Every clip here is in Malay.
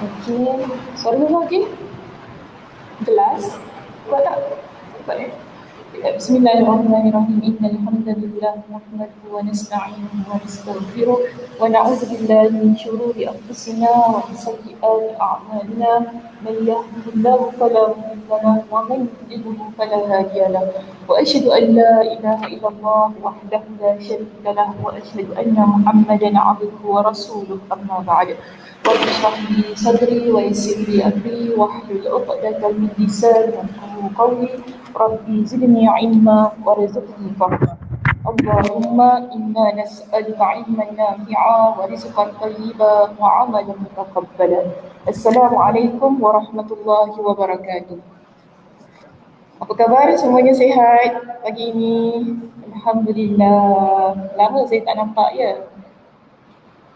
Okey, suara dulu okey? Jelas? Kuat tak? Kuat ya? Bismillahirrahmanirrahim. Innal hamdalillah nahmaduhu wa nasta'inuhu wa nastaghfiruh wa na'udzu billahi min shururi anfusina wa min sayyiati a'malina. Man yahdihillahu fala mudilla lahu wa man yudlil fala hadiya lahu. Wa asyhadu an la ilaha illallah wahdahu la syarika lahu wa asyhadu anna Muhammadan 'abduhu wa rasuluh. Amma ba'd. Rabbi shrah li sadri wa yassir li amri wahlul 'uqdatam min lisani yafqahu qawli. Rabbi zidni ilma warzuqni fahma. Allahumma inna nas'aluka ilman nafi'a wa rizqan thayyiban wa 'amalan mutaqabbalan. Assalamualaikum warahmatullahi wabarakatuh. Apa khabar? Semuanya sihat pagi ini? Alhamdulillah. Lama saya tak nampak ya.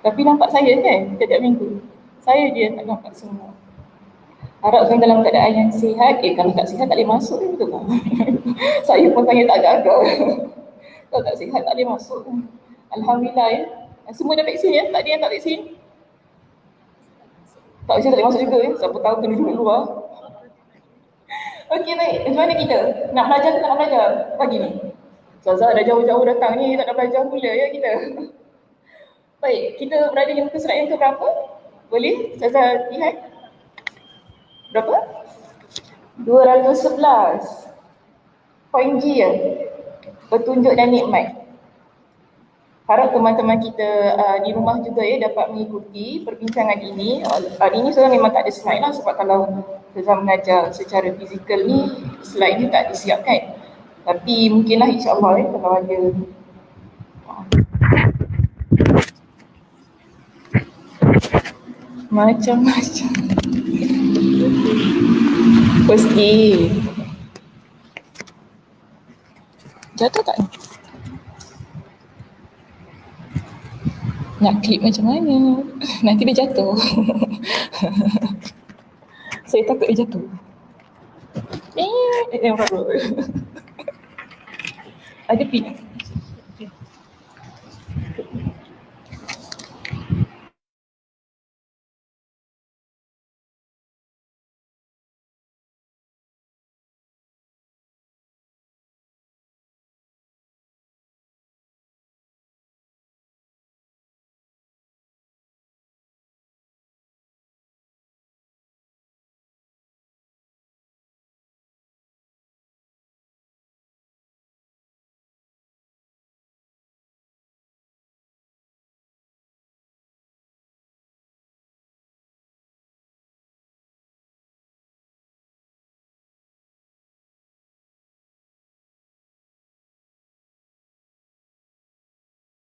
Tapi nampak saya kan setiap minggu. Saya je yang tak nampak semua. Harapkan dalam keadaan yang sihat. Kalau tak sihat tak boleh masuk kan, betul tak? Saya pun tanya tak agak-agak. Kalau tak sihat tak boleh masuk. Alhamdulillah ya. Semua dah vaksin ya? Tak ada yang tak vaksin? Tak vaksin tak boleh masuk juga ya? Siapa tahu kena duduk luar. Okey baik, macam mana kita? Nak belajar ke tak nak belajar pagi ni? Ustazah dah jauh-jauh datang ni, tak nak belajar pula ya kita. Baik, kita berada di muka surat yang ke berapa? Boleh Ustazah lihat? Berapa? 211. Poin G ya. Petunjuk dan nikmat. Harap teman-teman kita di rumah juga ya dapat mengikuti perbincangan ini. Hari ini sebenarnya memang tak ada slide lah, sebab kalau Ustazah mengajar secara fizikal ni, slide ni tak disiapkan. Tapi mungkinlah insyaAllah ya kalau ada. Macam-macam. Pasti. Jatuh tak? Nak klip macam mana? Nanti dia jatuh. Saya takut dia jatuh. Ada pin.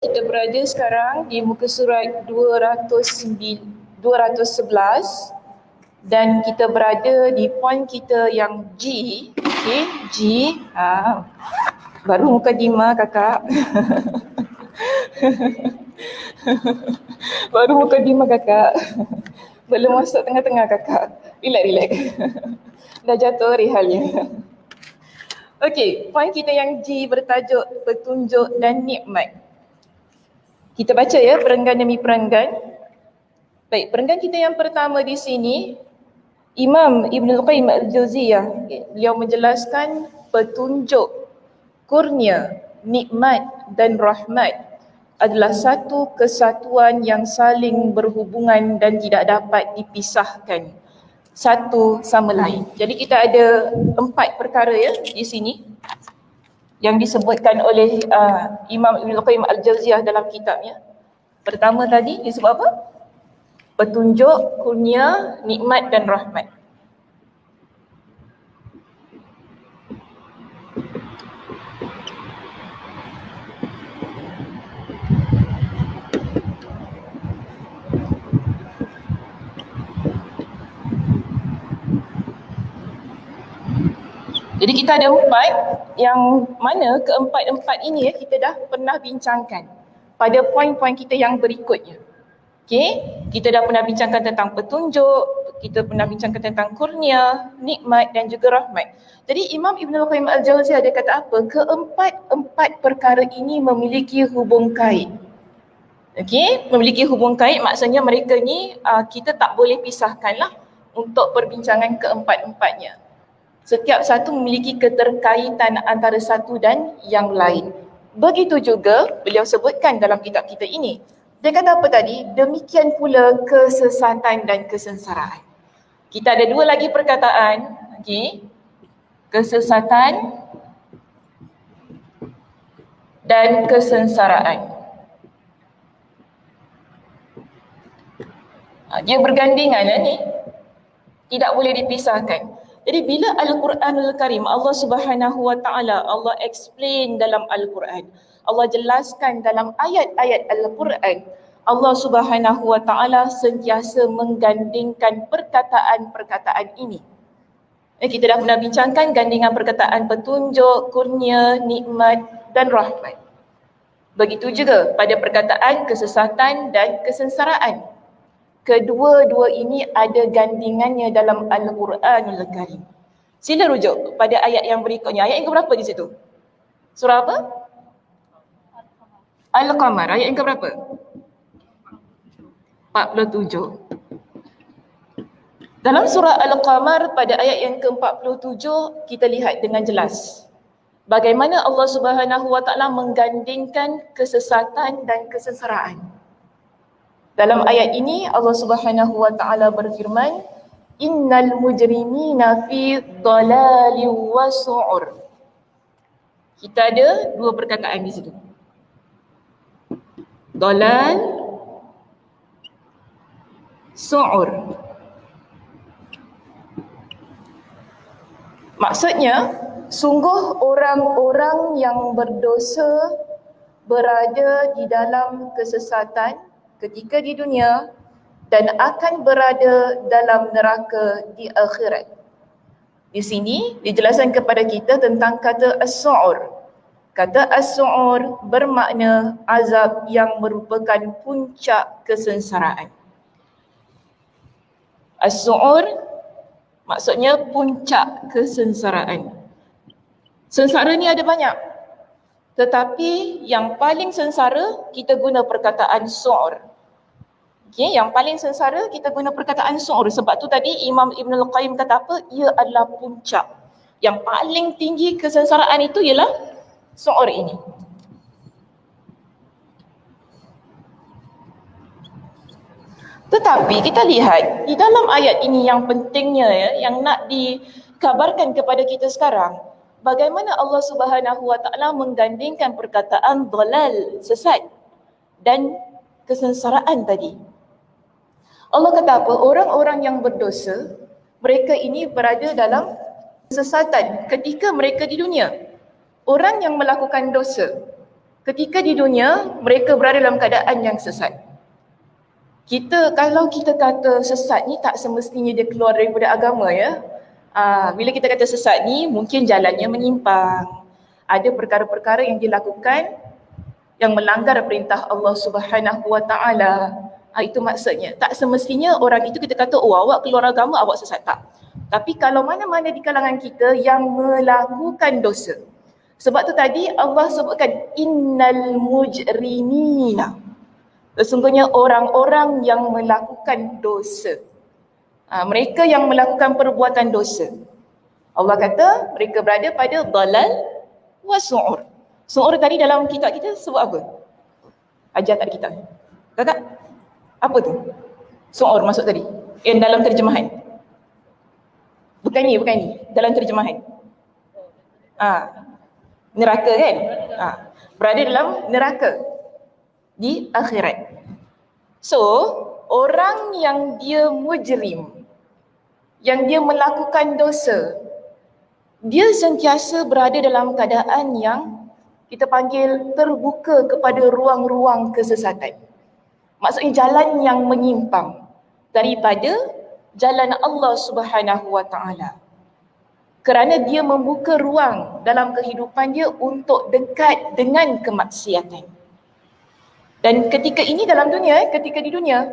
Kita berada sekarang di muka surat 211 dan kita berada di poin kita yang G. Okay, G. Baru mukadimah kakak. Baru mukadimah kakak. Belum masuk tengah-tengah kakak. Relax. Dah jatuh rehalnya. Okey, poin kita yang G bertajuk petunjuk dan nikmat. Kita baca ya perenggan demi perenggan. Baik, perenggan kita yang pertama di sini, Imam Ibnul Qayyim Al-Jauziyah, beliau menjelaskan petunjuk, kurnia, nikmat dan rahmat adalah satu kesatuan yang saling berhubungan dan tidak dapat dipisahkan satu sama lain. Jadi kita ada 4 perkara ya di sini yang disebutkan oleh Imam Ibnul Qayyim Al-Jauziyah dalam kitabnya. Pertama tadi disebut apa? Petunjuk, kurnia, nikmat dan rahmat. Jadi kita ada 4 yang mana keempat-empat ini kita dah pernah bincangkan pada poin-poin kita yang berikutnya. Okey, kita dah pernah bincangkan tentang petunjuk, kita pernah bincangkan tentang kurnia, nikmat dan juga rahmat. Jadi Imam Ibnul Qayyim Al-Jauziyah dia kata apa? Keempat-empat perkara ini memiliki hubung kait. Okey, memiliki hubung kait maksudnya mereka ni kita tak boleh pisahkanlah untuk perbincangan keempat-empatnya. Setiap satu memiliki keterkaitan antara satu dan yang lain. Begitu juga beliau sebutkan dalam kitab kita ini. Dia kata apa tadi? Demikian pula kesesatan dan kesengsaraan. Kita ada dua lagi perkataan, okey. Kesesatan dan kesengsaraan. Dia bergandingan ni, tidak boleh dipisahkan. Jadi bila Al-Quranul Karim, Allah Subhanahu Wa Taala, Allah explain dalam Al-Quran, Allah jelaskan dalam ayat-ayat Al-Quran, Allah Subhanahu Wa Taala sentiasa menggandingkan perkataan-perkataan ini. Kita dah pernah bincangkan gandingan perkataan petunjuk, kurnia, nikmat dan rahmat. Begitu juga pada perkataan kesesatan dan kesengsaraan. Kedua-dua ini ada gandingannya dalam Al-Quranul Karim. Sila rujuk pada ayat yang berikutnya. Ayat yang keberapa di situ? Surah apa? Al-Qamar. Ayat yang keberapa? 47. Dalam surah Al-Qamar pada ayat yang ke-47 kita lihat dengan jelas bagaimana Allah Subhanahu Wa Taala menggandingkan kesesatan dan kesengsaraan. Dalam ayat ini Allah Subhanahu Wa Taala berfirman, innal mujrimina fi dhalalin wa su'ur. Kita ada dua perkataan di situ. Dhalal, su'ur. Maksudnya, sungguh orang-orang yang berdosa berada di dalam kesesatan ketika di dunia dan akan berada dalam neraka di akhirat. Di sini dijelaskan kepada kita tentang kata as-su'ur. Kata as-su'ur bermakna azab yang merupakan puncak kesengsaraan. As-su'ur maksudnya puncak kesengsaraan. Sengsara ni ada banyak. Tetapi yang paling sengsara kita guna perkataan su'ur. Okay, yang paling sengsara kita guna perkataan su'ur. Sebab tu tadi Imam Ibn Al-Qayyim kata apa? Ia adalah puncak. Yang paling tinggi kesengsaraan itu ialah su'ur ini. Tetapi kita lihat di dalam ayat ini yang pentingnya yang nak dikabarkan kepada kita sekarang, bagaimana Allah Subhanahu Wa Taala menggandingkan perkataan dhalal, sesat, dan kesengsaraan tadi. Allah kata apa? Orang-orang yang berdosa, mereka ini berada dalam kesesatan ketika mereka di dunia. Orang yang melakukan dosa ketika di dunia, mereka berada dalam keadaan yang sesat. Kalau kita kata sesat ni tak semestinya dia keluar daripada agama ya. Bila kita kata sesat ni mungkin jalannya menyimpang. Ada perkara-perkara yang dilakukan yang melanggar perintah Allah Subhanahu Wa Taala. Itu maksudnya. Tak semestinya orang itu kita kata awak keluar agama, awak sesat. Tak. Tapi kalau mana-mana di kalangan kita yang melakukan dosa. Sebab tu tadi Allah sebutkan innal mujrimina. Sesungguhnya orang-orang yang melakukan dosa. Mereka yang melakukan perbuatan dosa. Allah kata mereka berada pada dhalal wa su'ur. Su'ur tadi dalam kitab kita sebut apa? Ajar tak ada kitab? Tak? Apa tu? Su'ur masuk tadi. Yang dalam terjemahan. Bukan ni. Dalam terjemahan. Neraka kan? Berada dalam neraka. Di akhirat. So, orang yang dia mujrim, yang dia melakukan dosa, dia sentiasa berada dalam keadaan yang kita panggil terbuka kepada ruang-ruang kesesatan. Maksudnya jalan yang menyimpang daripada jalan Allah Subhanahu Wa Taala. Kerana dia membuka ruang dalam kehidupan dia untuk dekat dengan kemaksiatan. Dan ketika ini dalam dunia, ketika di dunia.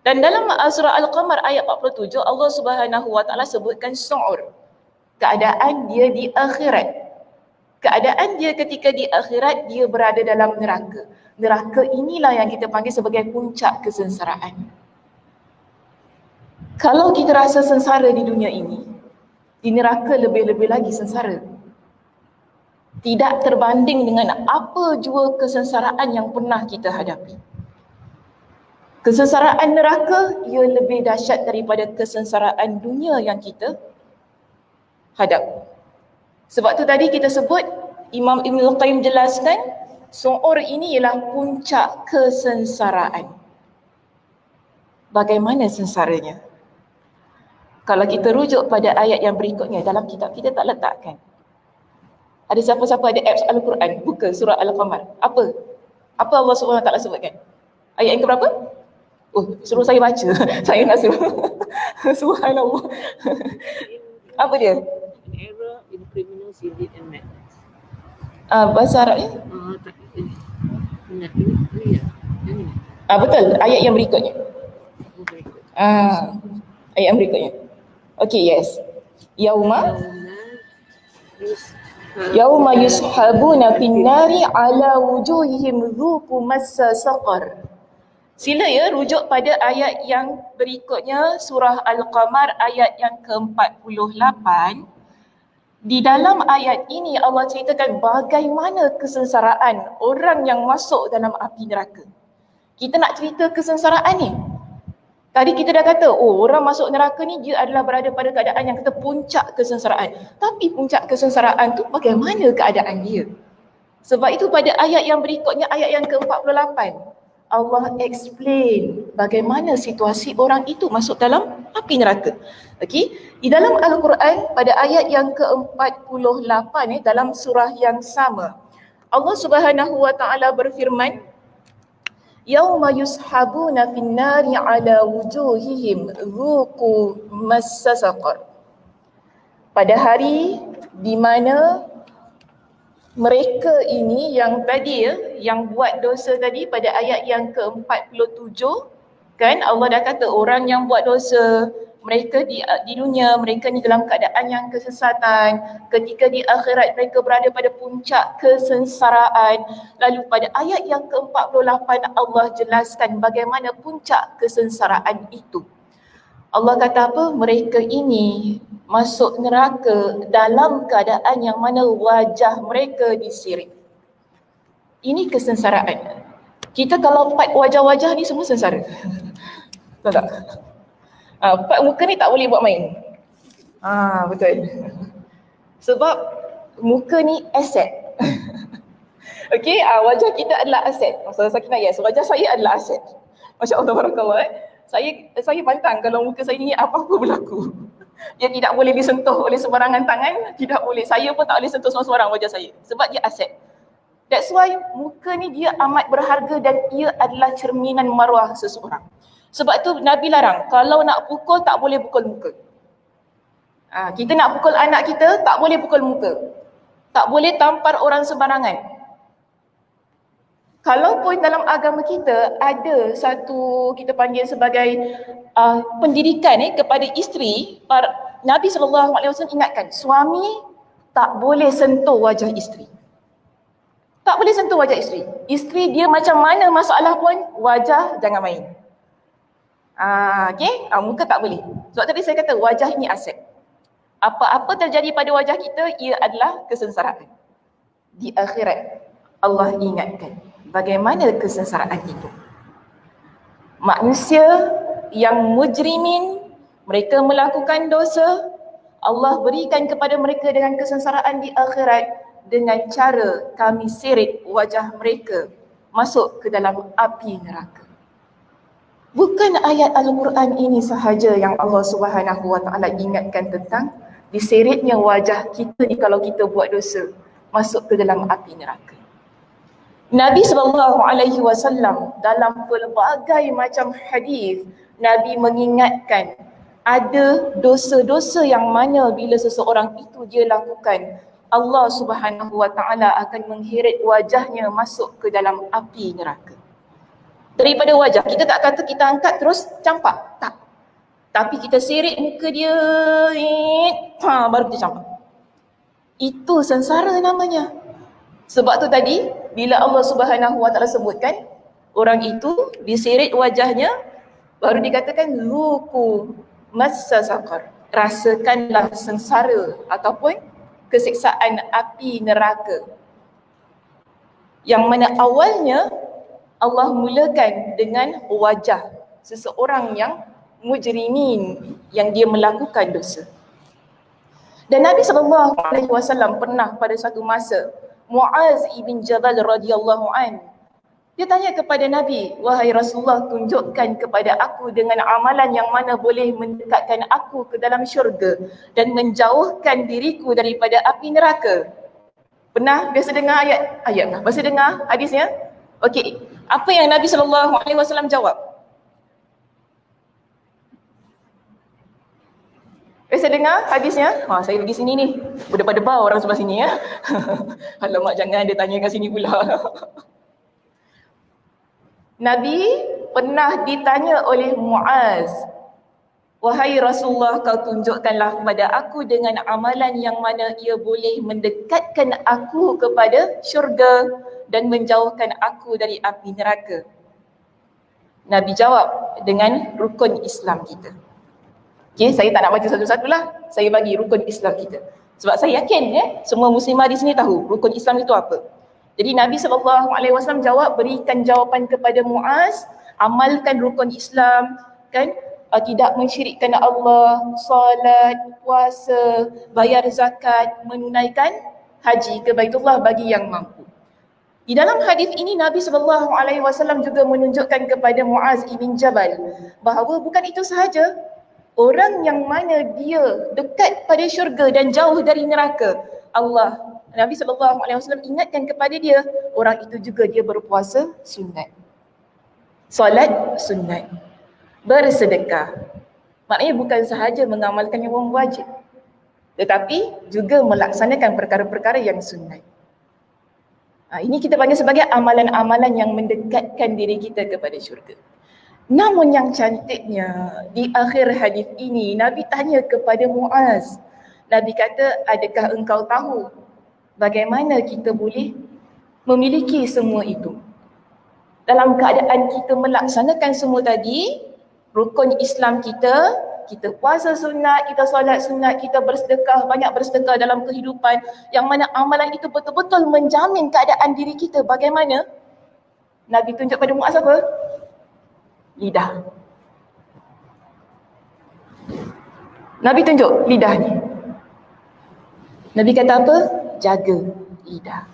Dan dalam surah Al-Qamar ayat 47, Allah Subhanahu Wa Taala sebutkan su'ur. Keadaan dia di akhirat. Keadaan dia ketika di akhirat, dia berada dalam neraka. Neraka inilah yang kita panggil sebagai puncak kesengsaraan. Kalau kita rasa sengsara di dunia ini, di neraka lebih-lebih lagi sengsara. Tidak terbanding dengan apa jua kesengsaraan yang pernah kita hadapi. Kesengsaraan neraka ia lebih dahsyat daripada kesengsaraan dunia yang kita hadap. Sebab tu tadi kita sebut, Imam Ibn Al-Qayyim jelaskan, su'ur ini ialah puncak kesengsaraan. Bagaimana sengsaranya? Kalau kita rujuk pada ayat yang berikutnya, dalam kitab kita tak letakkan. Ada siapa-siapa ada apps Al-Quran, buka surah Al-Qamar. Apa Allah SWT sebutkan? Ayat yang keberapa? Oh, suruh saya baca. Saya nak suruh. Subhanallah. Apa dia? An error in criminals indeed and madness. Bahasa Arabnya? Tak. Ini ya. Ini. Betul, ayat yang berikutnya. Berikut. Ayat yang berikutnya. Okay, yes. Yauma yushabuna finnari ala wujuhihim dhuqu massa saqar. Sila ya rujuk pada ayat yang berikutnya, surah Al-Qamar ayat yang ke-48. Di dalam ayat ini Allah ceritakan bagaimana kesengsaraan orang yang masuk dalam api neraka. Kita nak cerita kesengsaraan ni. Tadi kita dah kata, orang masuk neraka ni dia adalah berada pada keadaan yang kata puncak kesengsaraan. Tapi puncak kesengsaraan tu bagaimana keadaan dia? Sebab itu pada ayat yang berikutnya, ayat yang ke-48, Allah explain bagaimana situasi orang itu masuk dalam api neraka. Okey, di dalam Al-Quran pada ayat yang ke-48 dalam surah yang sama, Allah Subhanahu wa taala berfirman, Yauma yushabuna finnari ala wujuhihim dhuqu massa saqar. Pada hari di mana mereka ini yang tadi yang buat dosa tadi pada ayat yang ke-47 kan, Allah dah kata orang yang buat dosa mereka di dunia, mereka ni dalam keadaan yang kesesatan. Ketika di akhirat mereka berada pada puncak kesengsaraan. Lalu pada ayat yang ke-48 Allah jelaskan bagaimana puncak kesengsaraan itu. Allah kata apa? Mereka ini masuk neraka dalam keadaan yang mana wajah mereka disirik. Ini kesengsaraan. Kita kalau empat wajah-wajah ni semua sengsara. Tahu tak? Empat muka ni tak boleh buat main. Betul. Sebab muka ni aset. Okey, wajah kita adalah aset. Maksudnya Sakinah, yes, wajah saya adalah aset. Masya Allah, barakallah. Saya pantang kalau muka saya ni apa-apa berlaku. Dia tidak boleh disentuh oleh sembarangan tangan, tidak boleh. Saya pun tak boleh sentuh semua-semua wajah saya. Sebab dia aset. That's why muka ni dia amat berharga dan ia adalah cerminan maruah seseorang. Sebab tu Nabi larang, kalau nak pukul tak boleh pukul muka. Kita nak pukul anak kita, tak boleh pukul muka. Tak boleh tampar orang sembarangan. Kalaupun dalam agama kita ada satu kita panggil sebagai pendidikan kepada isteri, Nabi SAW ingatkan, suami tak boleh sentuh wajah isteri. Tak boleh sentuh wajah isteri. Isteri dia macam mana masalah pun, wajah jangan main. Okey, muka tak boleh. Sebab tadi saya kata wajah ini aset. Apa-apa terjadi pada wajah kita, ia adalah kesengsaraan. Di akhirat Allah ingatkan bagaimana kesengsaraan itu. Manusia yang mujrimin, mereka melakukan dosa, Allah berikan kepada mereka dengan kesengsaraan di akhirat dengan cara kami seret wajah mereka masuk ke dalam api neraka. Bukan ayat Al-Quran ini sahaja yang Allah Subhanahu wa taala ingatkan tentang diseretnya wajah kita ni kalau kita buat dosa masuk ke dalam api neraka. Nabi SAW dalam pelbagai macam hadis, Nabi mengingatkan ada dosa-dosa yang mana bila seseorang itu dia lakukan, Allah Subhanahu wa taala akan mengheret wajahnya masuk ke dalam api neraka. Daripada wajah, kita tak kata kita angkat terus campak, tak. Tapi kita seret muka dia, baru kita campak. Itu sengsara namanya. Sebab tu tadi bila Allah Subhanahu Wa Taala sebutkan orang itu diseret wajahnya, baru dikatakan luku massa saqar, rasakanlah sengsara ataupun kesiksaan api neraka. Yang mana awalnya Allah mulakan dengan wajah seseorang yang mujrimin, yang dia melakukan dosa. Dan Nabi SAW pernah pada satu masa, Muaz ibn Jabal radhiyallahu an, dia tanya kepada Nabi, wahai Rasulullah, tunjukkan kepada aku dengan amalan yang mana boleh mendekatkan aku ke dalam syurga dan menjauhkan diriku daripada api neraka. Pernah biasa dengar ayat biasa dengar hadisnya? Okey, apa yang Nabi SAW jawab? Biasa dengar hadisnya? Saya pergi sini ni, berdebar-debar orang sebelah sini ya. Alamak, jangan dia tanya kat sini pula. Nabi pernah ditanya oleh Muaz, wahai Rasulullah, kau tunjukkanlah kepada aku dengan amalan yang mana ia boleh mendekatkan aku kepada syurga dan menjauhkan aku dari api neraka. Nabi jawab dengan rukun Islam kita. Okay, saya tak nak baca satu-satu lah. Saya bagi rukun Islam kita. Sebab saya yakin semua muslimah di sini tahu rukun Islam itu apa. Jadi Nabi SAW jawab, berikan jawapan kepada Muaz, amalkan rukun Islam, kan? Tidak mensyirikkan Allah, solat, puasa, bayar zakat, menunaikan haji ke Baitullah bagi yang mampu. Di dalam hadis ini Nabi SAW juga menunjukkan kepada Muaz ibn Jabal bahawa bukan itu sahaja, orang yang mana dia dekat pada syurga dan jauh dari neraka, Nabi SAW ingatkan kepada dia, orang itu juga dia berpuasa sunat, solat sunat, bersedekah. Maknanya bukan sahaja mengamalkan yang wajib, tetapi juga melaksanakan perkara-perkara yang sunat. Ini kita panggil sebagai amalan-amalan yang mendekatkan diri kita kepada syurga. Namun yang cantiknya, di akhir hadis ini Nabi tanya kepada Muaz. Nabi kata, adakah engkau tahu bagaimana kita boleh memiliki semua itu? Dalam keadaan kita melaksanakan semua tadi, rukun Islam kita puasa sunat, kita solat sunat, kita bersedekah, banyak bersedekah dalam kehidupan, yang mana amalan itu betul-betul menjamin keadaan diri kita bagaimana? Nabi tunjuk pada Muaz apa? Lidah. Nabi tunjuk lidah ni. Nabi kata apa? Jaga lidah.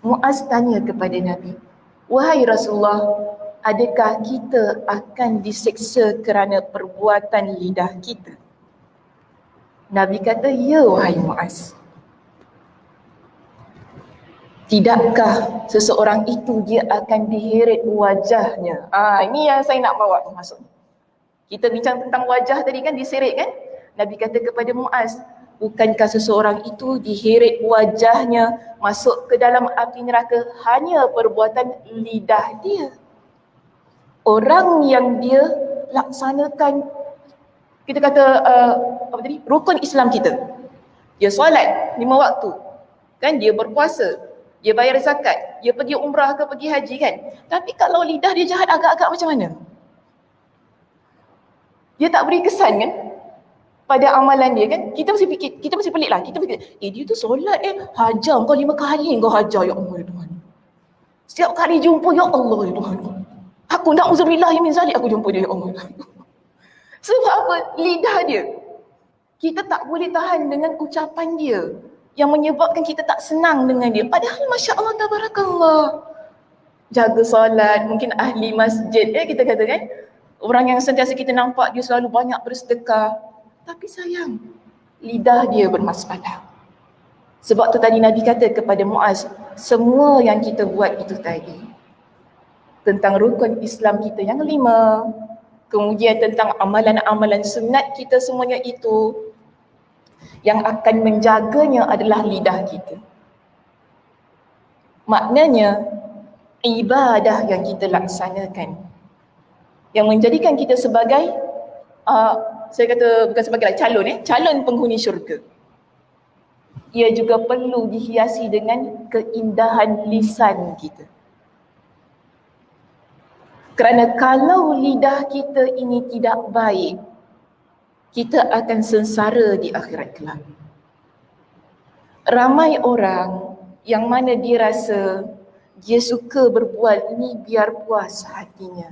Muaz tanya kepada Nabi, wahai Rasulullah, adakah kita akan diseksa kerana perbuatan lidah kita? Nabi kata, ya wahai Muaz. Tidakkah seseorang itu dia akan diheret wajahnya? Ini yang saya nak bawa masuk. Kita bincang tentang wajah tadi kan, diseret kan? Nabi kata kepada Muaz, bukankah seseorang itu diheret wajahnya masuk ke dalam api neraka hanya perbuatan lidah dia? Orang yang dia laksanakan, kita kata rukun Islam kita, dia solat 5 waktu kan, dia berpuasa, dia bayar zakat, dia pergi umrah ke pergi haji kan. Tapi kalau lidah dia jahat agak-agak macam mana? Dia tak beri kesan kan pada amalan dia kan. Kita mesti fikir, kita mesti pelik lah. Kita fikir, dia tu solat hajar kau 5 kali kau hajar, ya Allah ya Tuhan. Setiap kali jumpa, ya Allah ya Tuhan. Aku na'udzubillah min zalik, aku jumpa dia, ya Allah. Sebab apa? Lidah dia. Kita tak boleh tahan dengan ucapan dia yang menyebabkan kita tak senang dengan dia. Padahal Masya Allah, tabarakallah, jaga solat, mungkin ahli masjid kita kata kan, orang yang sentiasa kita nampak dia selalu banyak bersedekah, tapi sayang, lidah dia bermasalah. Sebab tu tadi Nabi kata kepada Muaz, semua yang kita buat itu tadi tentang rukun Islam kita yang 5, kemudian tentang amalan-amalan sunat kita, semuanya itu yang akan menjaganya adalah lidah kita. Maknanya ibadah yang kita laksanakan yang menjadikan kita sebagai saya kata bukan sebagai calon penghuni syurga. ia juga perlu dihiasi dengan keindahan lisan kita. Kerana kalau lidah kita ini tidak baik, kita akan sengsara di akhirat kelak. Ramai orang yang mana dia rasa dia suka berbual ini biar puas hatinya.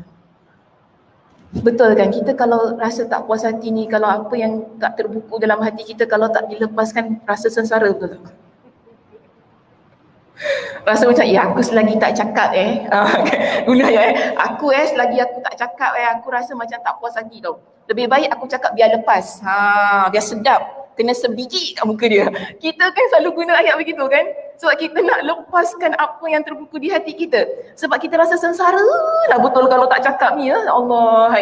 Betul kan? Kita kalau rasa tak puas hati ni, kalau apa yang tak terbuku dalam hati kita, kalau tak dilepaskan, rasa sengsara, betul tak? Rasa macam, aku selagi tak cakap guna aku selagi aku tak cakap aku rasa macam tak puas hati tau. Lebih baik aku cakap biar lepas, biar sedap, kena sebiji kat muka dia. Kita kan selalu guna ayat begitu kan, sebab kita nak lepaskan apa yang terbuku di hati kita. Sebab kita rasa sengsara lah betul kalau tak cakap ni ya Allah.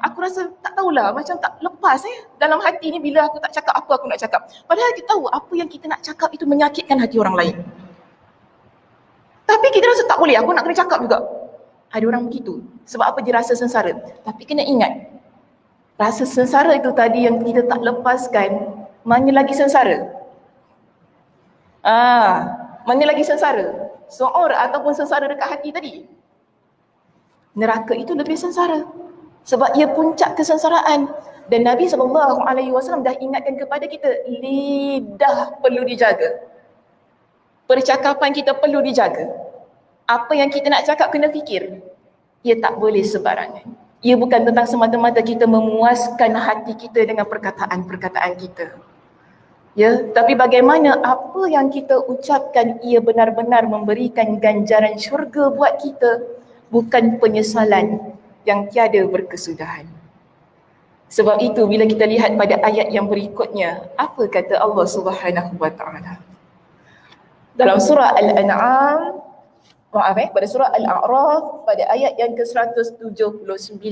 Aku rasa tak tahulah, macam tak lepas dalam hati ni bila aku tak cakap apa aku nak cakap. Padahal kita tahu apa yang kita nak cakap itu menyakitkan hati orang lain. Tapi kita rasa tak boleh, aku nak kena cakap juga. Ada orang begitu. Sebab apa dia rasa sengsara? Tapi kena ingat, rasa sengsara itu tadi yang kita tak lepaskan, mana lagi sengsara? Mana lagi sengsara? Su'ur ataupun sengsara dekat hati tadi. Neraka itu lebih sengsara. Sebab ia puncak kesengsaraan. Dan Nabi SAW dah ingatkan kepada kita, lidah perlu dijaga. Percakapan kita perlu dijaga. Apa yang kita nak cakap kena fikir. Ia tak boleh sembarangan. Ia bukan tentang semata-mata kita memuaskan hati kita dengan perkataan-perkataan kita. Ya, tapi bagaimana apa yang kita ucapkan ia benar-benar memberikan ganjaran syurga buat kita, bukan penyesalan yang tiada berkesudahan. Sebab itu bila kita lihat pada ayat yang berikutnya, apa kata Allah Subhanahu wa taala? Dalam surah Al-An'am, pada surah Al-A'raf pada ayat yang ke-179.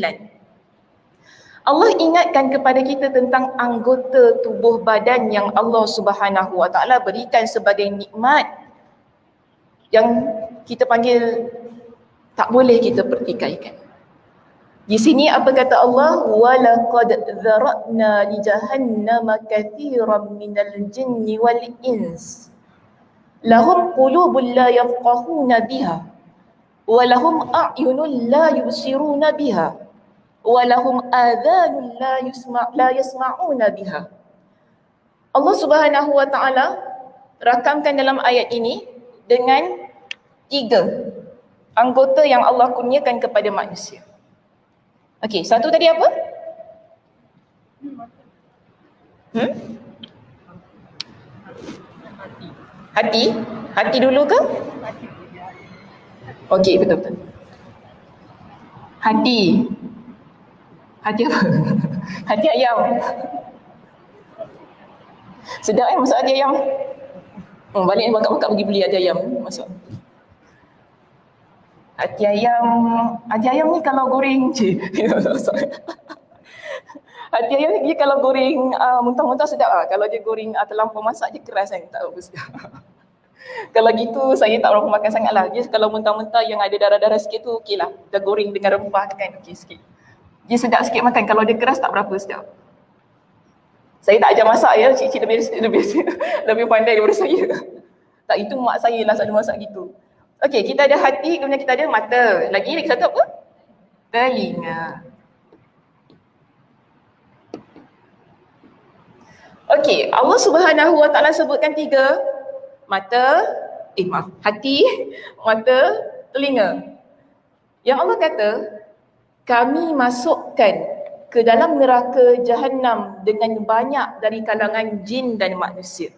Allah ingatkan kepada kita tentang anggota tubuh badan yang Allah Subhanahu wa taala berikan sebagai nikmat yang kita panggil tak boleh kita pertikaikan. Di sini apa kata Allah? Walaqad dzara'na li jahannama katsiran minal jinni wal ins. Lahum qulubun la yafqahuna biha wa lahum a'yunun la yubsiruna biha wa lahum adhanun la yasma'una biha. Allah Subhanahu wa taala rakamkan dalam ayat ini dengan 3 anggota yang Allah kurniakan kepada manusia. Okey, satu tadi apa? Hati? Hati dulu ke? Okey, betul-betul. Hati. Hati apa? Hati ayam. Sedap masak hati ayam. Balik ni bakar-bakar pergi beli hati ayam. Masuk. Hati ayam ni kalau goreng hati ayam ni kalau goreng muntah-muntah sedap lah. Kalau dia goreng terlampau masak je keras kan, tak bagus. Kalau gitu saya tak berapa makan sangat lah. Dia kalau muntah-muntah yang ada darah-darah sikit tu okey lah. Dah goreng dengan rempah kan okey sikit. Dia sedap sikit makan. Kalau dia keras tak berapa sedap. Saya tak ajar masak ya, cik-cik lebih pandai daripada saya. Tak, itu mak saya lah selalu masak gitu. Okey, kita ada hati, kemudian kita ada mata. Lagi satu apa? Telinga. Okey, Allah Subhanahu wa taala sebutkan 3. Hati, mata, telinga. Yang Allah kata, kami masukkan ke dalam neraka Jahannam dengan banyak dari kalangan jin dan manusia.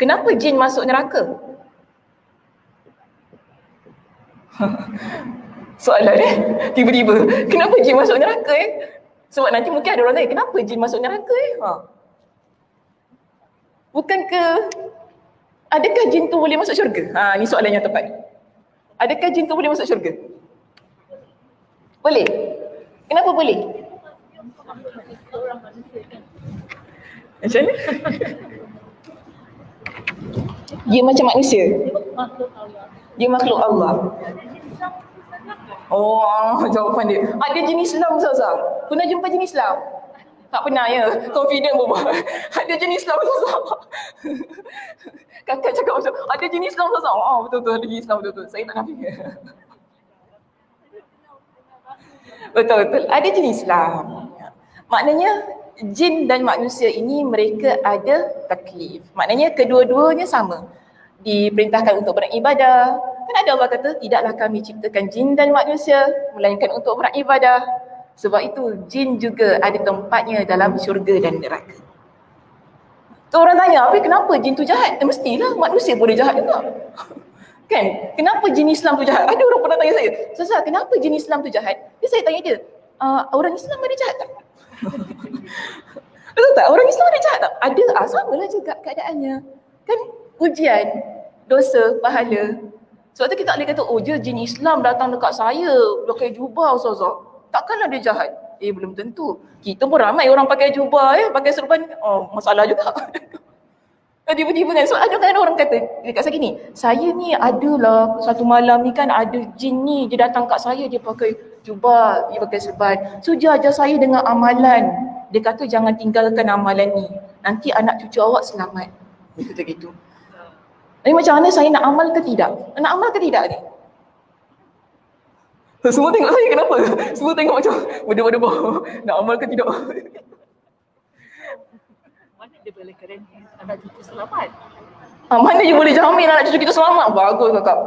Kenapa jin masuk neraka? Soalan tiba-tiba. Kenapa jin masuk neraka Sebab nanti mungkin ada orang tanya, kenapa jin masuk neraka Bukankah adakah jin tu boleh masuk syurga? Ni soalan yang tepat. Adakah jin tu boleh masuk syurga? Boleh. Kenapa boleh? Macam mana? Dia macam manusia. Dia makhluk Allah. Oh, jawapan dia. Ada jin Islam, Ustazah. Pernah jumpa jin Islam? Tak pernah ya, confident berbual. Ada jenis Islam Ustazah. Kakak cakap macam, ada jenis Islam Ustazah. Oh betul-betul, ada jenis Islam betul-betul. Saya tak nafi. Betul-betul, ada jenis Islam. Maknanya jin dan manusia ini mereka ada taklif. Maknanya kedua-duanya sama. Diperintahkan untuk beribadah. Kan ada Allah kata, tidaklah kami ciptakan jin dan manusia melainkan untuk beribadah. Sebab itu jin juga ada tempatnya dalam syurga dan neraka. Tu orang tanya, apa kenapa jin tu jahat? Mestilah manusia boleh jahat juga. Kan? Kenapa jin Islam tu jahat? Ada orang pernah tanya saya, Ustazah, kenapa jin Islam tu jahat? Saya tanya dia, orang Islam ada jahat tak? Betul tak? Orang Islam ada jahat tak? Ada, samalah juga keadaannya. Kan ujian, dosa, pahala. Sebab tu kita tak boleh kata, oh je jin Islam datang dekat saya, pakai jubah Ustazah. Takkanlah dia jahat? Belum tentu. Kita pun ramai orang pakai jubah, pakai serban, masalah juga. Tiba-tiba kan, so ada kan orang kata dekat saya gini, saya ni adalah satu malam ni kan ada jin ni, dia datang kat saya, dia pakai jubah, dia pakai serban. So dia ajar saya dengan amalan. Dia kata jangan tinggalkan amalan ni, nanti anak cucu awak selamat. Dia kata gitu. Tapi macam mana saya nak amal ke tidak? Nak amal ke tidak ni? Semua tengok saya kenapa? Semua tengok macam berdebar-debar. Nak amal ke tidak? Mana dia boleh garanti anak cucu selamat? Mana dia boleh jamin anak cucu kita selamat? Bagus kakak.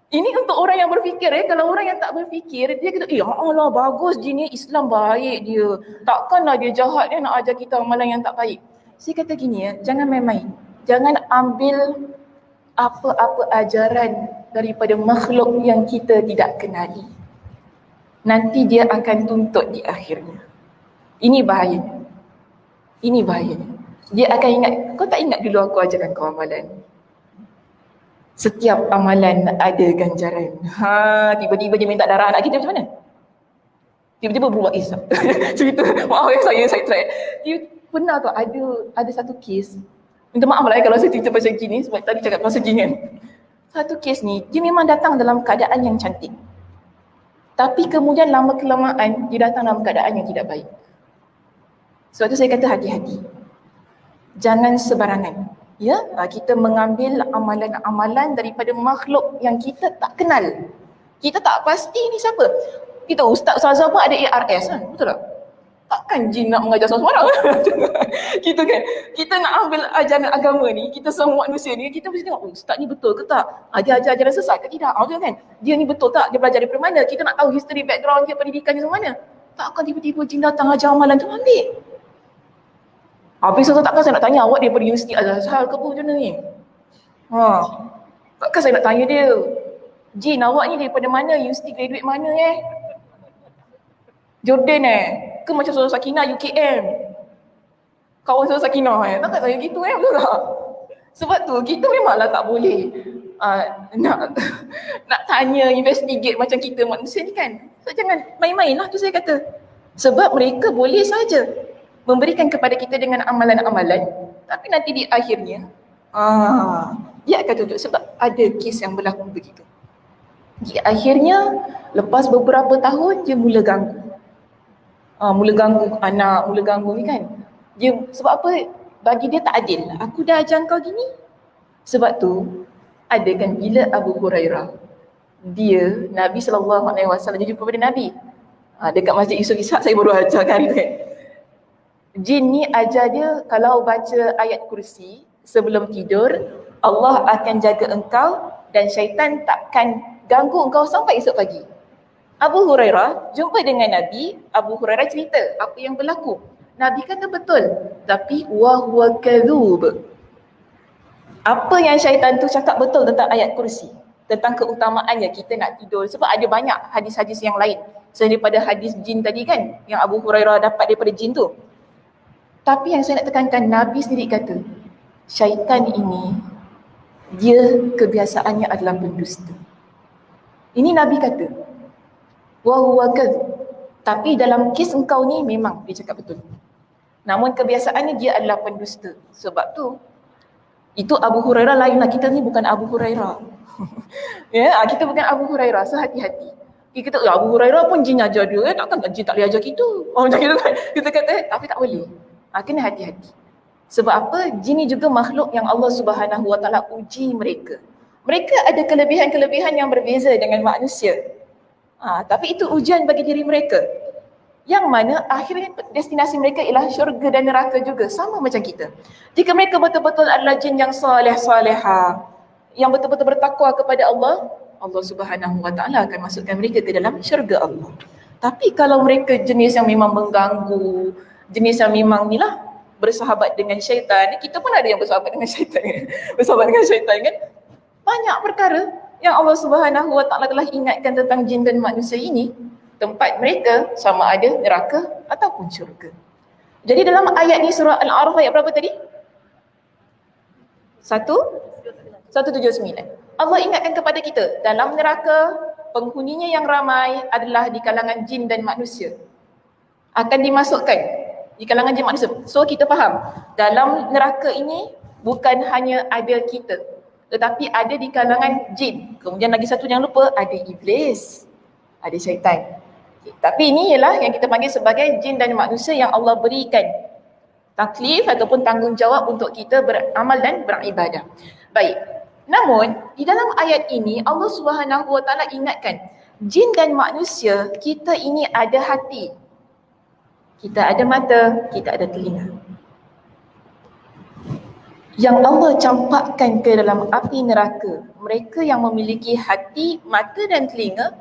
Ini untuk orang yang berfikir. Kalau orang yang tak berfikir, dia kata, Allah bagus jin ni, Islam baik dia. Takkanlah dia jahat, dia nak ajar kita amalan yang tak baik. Saya kata gini jangan main-main. Jangan ambil apa-apa ajaran daripada makhluk yang kita tidak kenali. Nanti dia akan tuntut di akhirnya. Ini bahayanya. Ini bahayanya. Dia akan ingat, kau tak ingat dulu aku ajarkan kau amalan? Setiap amalan ada ganjaran. Tiba-tiba dia minta darah anak kita macam mana? Tiba-tiba buat Islam. Cerita, maaf saya try. Pernah tu ada satu kes. Minta maaf lah kalau saya cerita pasal jin ni, sebab tadi cakap pasal jin kan. Satu kes ni, dia memang datang dalam keadaan yang cantik. Tapi kemudian lama kelamaan, dia datang dalam keadaan yang tidak baik. Sebab tu saya kata hati-hati. Jangan sebarangan. Kita mengambil amalan-amalan daripada makhluk yang kita tak kenal. Kita tak pasti ni siapa. Kita Ustaz Ustazah pun ada ARS kan, betul tak? Takkan jin nak mengajar seorang-seorang. Kita kan, kita nak ambil ajaran agama ni, kita semua manusia ni, kita mesti tengok, Ustaz ni betul ke tak? Dia ajar ajaran sesat ke tidak? Betul kan? Dia ni betul tak? Dia belajar daripada mana? Kita nak tahu history, background dia, pendidikan dia semua mana? Takkan tiba-tiba jin datang ajar amalan tu ambil. Habis tu takkan saya nak tanya awak daripada Universiti Al-Azhar ke apa macam mana ni? Takkan saya nak tanya dia, jin awak ni daripada mana? Universiti graduate mana Jordan ke macam Saudara Sakinah UKM? Kawan Saudara Sakinah takkan tanya gitu betul tak? Sebab tu kita memanglah tak boleh nak tanya, investigate macam kita manusia ni kan. So, jangan main-main lah tu saya kata. Sebab mereka boleh saja memberikan kepada kita dengan amalan-amalan, tapi nanti di akhirnya dia akan tutup. Sebab ada kes yang berlaku begitu. Di akhirnya lepas beberapa tahun dia mula ganggu. Mula ganggu anak, mula ganggu ni kan. Dia sebab apa? Bagi dia tak adil. Aku dah ajar kau gini. Sebab tu ada kan bila Abu Hurairah, dia Nabi SAW dia jumpa pada Nabi. Dekat Masjid Yusuf Ishak saya baru ajar kan. Jin ni ajar dia kalau baca ayat kursi sebelum tidur, Allah akan jaga engkau dan syaitan takkan ganggu engkau sampai esok pagi. Abu Hurairah jumpa dengan Nabi, Abu Hurairah cerita apa yang berlaku. Nabi kata betul, tapi wa huwa kadzub. Apa yang syaitan tu cakap betul tentang ayat kursi, tentang keutamaannya kita nak tidur. Sebab ada banyak hadis-hadis yang lain selain daripada hadis jin tadi kan, yang Abu Hurairah dapat daripada jin tu. Tapi yang saya nak tekankan, Nabi sendiri kata, syaitan ini, dia kebiasaannya adalah pendusta. Ini Nabi kata, wa huwa kadzub. Tapi dalam kes engkau ni memang dia cakap betul. Namun kebiasaannya dia adalah pendusta. Sebab tu, itu Abu Hurairah lain lah. Kita ni bukan Abu Hurairah. Kita bukan Abu Hurairah. So hati-hati. Kita kata, Abu Hurairah pun jin ajar dia, takkan jin tak boleh ajar kita. Macam gitu kan. Kita kata, tapi tak boleh. Kena hati-hati. Sebab apa? Jin ni juga makhluk yang Allah Subhanahu Wa Taala uji mereka. Mereka ada kelebihan-kelebihan yang berbeza dengan manusia. Tapi itu ujian bagi diri mereka. Yang mana akhirnya destinasi mereka ialah syurga dan neraka juga. Sama macam kita. Jika mereka betul-betul adalah jin yang saleh-salehah, yang betul-betul bertakwa kepada Allah, Allah Subhanahu Wa Taala akan masukkan mereka ke dalam syurga Allah. Tapi kalau mereka jenis yang memang mengganggu, jenis yang memang ni lah bersahabat dengan syaitan, kita pun ada yang bersahabat dengan syaitan kan? Bersahabat dengan syaitan kan? Banyak perkara yang Allah Subhanahu Wa Taala telah ingatkan tentang jin dan manusia ini, tempat mereka sama ada neraka ataupun syurga. Jadi dalam ayat ni surah Al-A'raf ayat berapa tadi? 179. Allah ingatkan kepada kita, dalam neraka penghuninya yang ramai adalah di kalangan jin dan manusia. Akan dimasukkan di kalangan jin manusia. So kita faham, dalam neraka ini bukan hanya ada kita, tetapi ada di kalangan jin. Kemudian lagi satu jangan lupa, ada iblis, ada syaitan. Tapi ini ialah yang kita panggil sebagai jin dan manusia yang Allah berikan taklif ataupun tanggungjawab untuk kita beramal dan beribadah. Baik. Namun di dalam ayat ini Allah Subhanahu Wa Taala ingatkan jin dan manusia, kita ini ada hati. Kita ada mata, kita ada telinga. Yang Allah campakkan ke dalam api neraka, mereka yang memiliki hati, mata dan telinga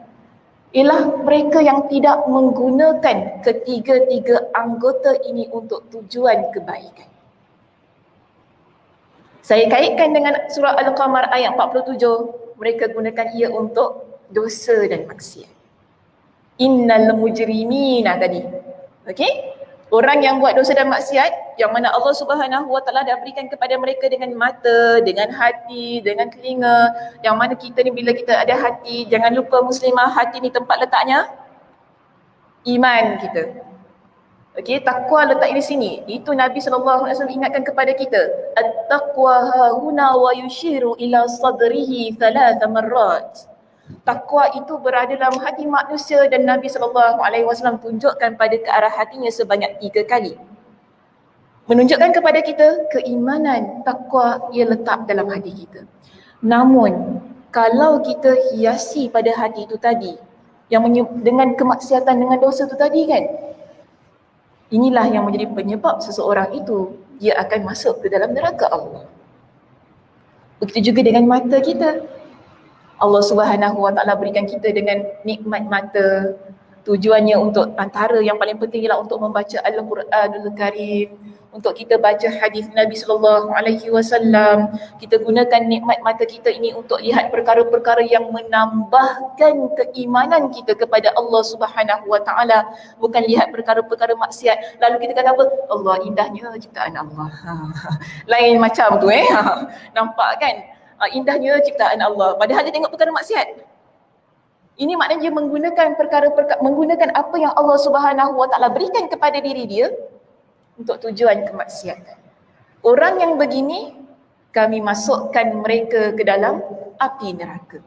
ialah mereka yang tidak menggunakan ketiga-tiga anggota ini untuk tujuan kebaikan. Saya kaitkan dengan surah Al-Qamar ayat 47, mereka gunakan ia untuk dosa dan maksiat. Innal mujrimina tadi. Okey? Orang yang buat dosa dan maksiat, yang mana Allah Subhanahu Wa Taala dah berikan kepada mereka dengan mata, dengan hati, dengan telinga. Yang mana kita ni bila kita ada hati, jangan lupa muslimah, hati ni tempat letaknya iman kita. Okey, takwa letak di sini. Itu Nabi SAW ingatkan kepada kita. At-taqwa hahuna wa yushiru ila sadrihi thalatha marrat. Takwa itu berada dalam hati manusia dan Nabi SAW tunjukkan pada ke arah hatinya sebanyak 3 kali. Menunjukkan kepada kita keimanan, takwa ia letak dalam hati kita. Namun, kalau kita hiasi pada hati itu tadi, yang dengan kemaksiatan, dengan dosa itu tadi kan, inilah yang menjadi penyebab seseorang itu dia akan masuk ke dalam neraka Allah. Begitu juga dengan mata kita. Allah Subhanahu Wa Taala berikan kita dengan nikmat mata. Tujuannya untuk antara yang paling penting ialah untuk membaca Al-Quranul Karim, untuk kita baca hadis Nabi sallallahu alaihi wasallam. Kita gunakan nikmat mata kita ini untuk lihat perkara-perkara yang menambahkan keimanan kita kepada Allah Subhanahu Wa Taala, bukan lihat perkara-perkara maksiat. Lalu kita kata apa? Allah, indahnya ciptaan Allah. Lain macam tu nampak kan? Indahnya ciptaan Allah. Padahal dia tengok perkara maksiat. Ini maknanya dia menggunakan apa yang Allah Subhanahu Wa Taala berikan kepada diri dia untuk tujuan kemaksiatan. Orang yang begini, kami masukkan mereka ke dalam api neraka.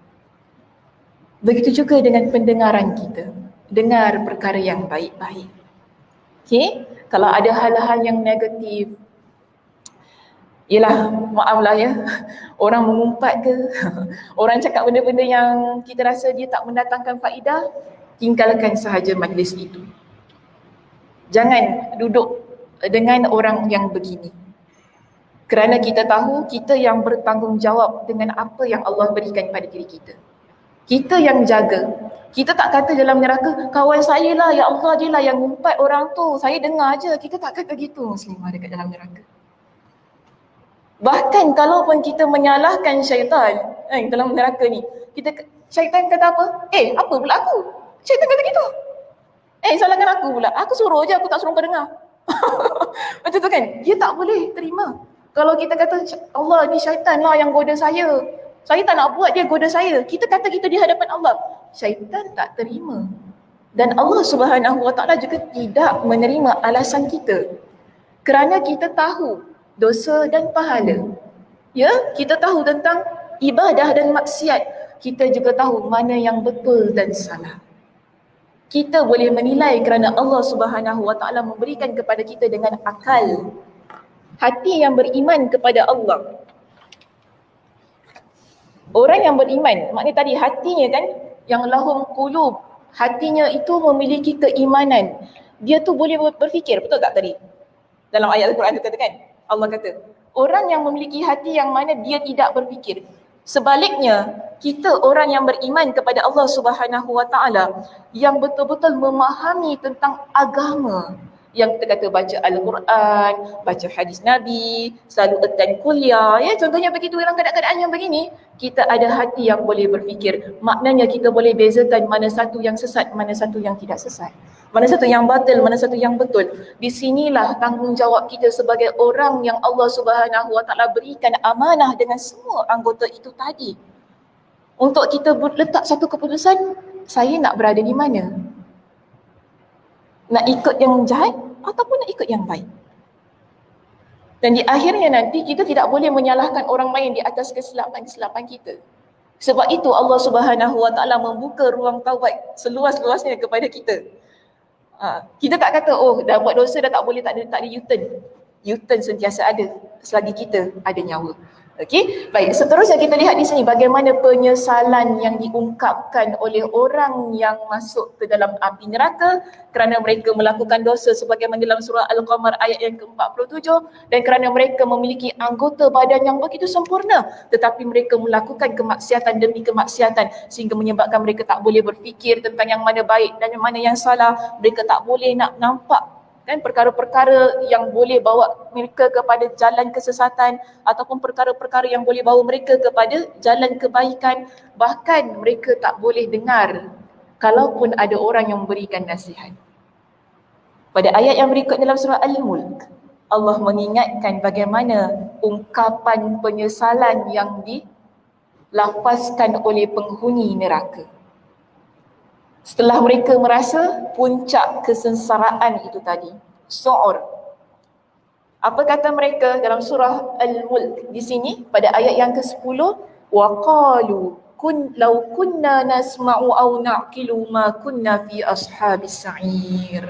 Begitu juga dengan pendengaran kita. Dengar perkara yang baik-baik. Okey? Kalau ada hal-hal yang negatif, yelah, maaflah ya, orang mengumpat ke, orang cakap benda-benda yang kita rasa dia tak mendatangkan faedah, tinggalkan sahaja majlis itu. Jangan duduk dengan orang yang begini. Kerana kita tahu kita yang bertanggungjawab dengan apa yang Allah berikan pada diri kita. Kita yang jaga. Kita tak kata dalam neraka, kawan saya lah, ya Allah dia lah yang ngumpat orang tu, saya dengar je. Kita tak kata gitu muslimah dekat dalam neraka. Bahkan kalaupun kita menyalahkan syaitan dalam neraka ni, syaitan kata apa? Apa pula aku? Syaitan kata gitu. Salahkan aku pula. Aku suruh je, aku tak suruh kau dengar. Macam tu kan? Dia tak boleh terima. Kalau kita kata, Allah ni syaitan lah yang goda saya. Saya tak nak buat, dia goda saya. Kita kata kita di hadapan Allah. Syaitan tak terima. Dan Allah Subhanahu Wa Taala juga tidak menerima alasan kita. Kerana kita tahu dosa dan pahala. Ya, kita tahu tentang ibadah dan maksiat. Kita juga tahu mana yang betul dan salah. Kita boleh menilai kerana Allah Subhanahu Wa Taala memberikan kepada kita dengan akal. Hati yang beriman kepada Allah. Orang yang beriman, maknanya tadi hatinya kan, yang lahum qulub, hatinya itu memiliki keimanan. Dia tu boleh berfikir, betul tak tadi? Dalam ayat Al-Quran tu katakan, Allah kata, orang yang memiliki hati yang mana dia tidak berfikir. Sebaliknya, kita orang yang beriman kepada Allah Subhanahu Wa Taala yang betul-betul memahami tentang agama, yang kita kata baca Al-Quran, baca hadis Nabi, selalu attend kuliah, ya contohnya begitu dalam keadaan yang begini, kita ada hati yang boleh berfikir. Maknanya kita boleh bezakan mana satu yang sesat, mana satu yang tidak sesat. Mana satu yang batil, mana satu yang betul. Di sinilah tanggungjawab kita sebagai orang yang Allah Subhanahu Wa Taala berikan amanah dengan semua anggota itu tadi. Untuk kita letak satu keputusan, saya nak berada di mana? Nak ikut yang jahat ataupun nak ikut yang baik? Dan di akhirnya nanti kita tidak boleh menyalahkan orang lain di atas kesilapan-kesilapan kita. Sebab itu Allah Subhanahu Wa Taala membuka ruang taubat seluas-luasnya kepada kita. Kita tak kata dah buat dosa dah tak boleh, tak ada U-turn. U-turn sentiasa ada selagi kita ada nyawa. Okey, baik. Seterusnya kita lihat di sini bagaimana penyesalan yang diungkapkan oleh orang yang masuk ke dalam api neraka kerana mereka melakukan dosa sebagaimana dalam surah Al-Qamar ayat yang ke-47, dan kerana mereka memiliki anggota badan yang begitu sempurna tetapi mereka melakukan kemaksiatan demi kemaksiatan sehingga menyebabkan mereka tak boleh berfikir tentang yang mana baik dan yang mana yang salah. Mereka tak boleh nak nampak kan perkara-perkara yang boleh bawa mereka kepada jalan kesesatan ataupun perkara-perkara yang boleh bawa mereka kepada jalan kebaikan. Bahkan mereka tak boleh dengar kalaupun ada orang yang memberikan nasihat. Pada ayat yang berikut dalam surah Al-Mulk, Allah mengingatkan bagaimana ungkapan penyesalan yang dilafazkan oleh penghuni neraka. Setelah mereka merasa puncak kesengsaraan itu tadi, su'ur. Apa kata mereka dalam surah Al-Mulk di sini pada ayat yang ke-10? Wa qalu law kunna nasma'u aw na'qilu ma kunna fi ashabis sa'ir.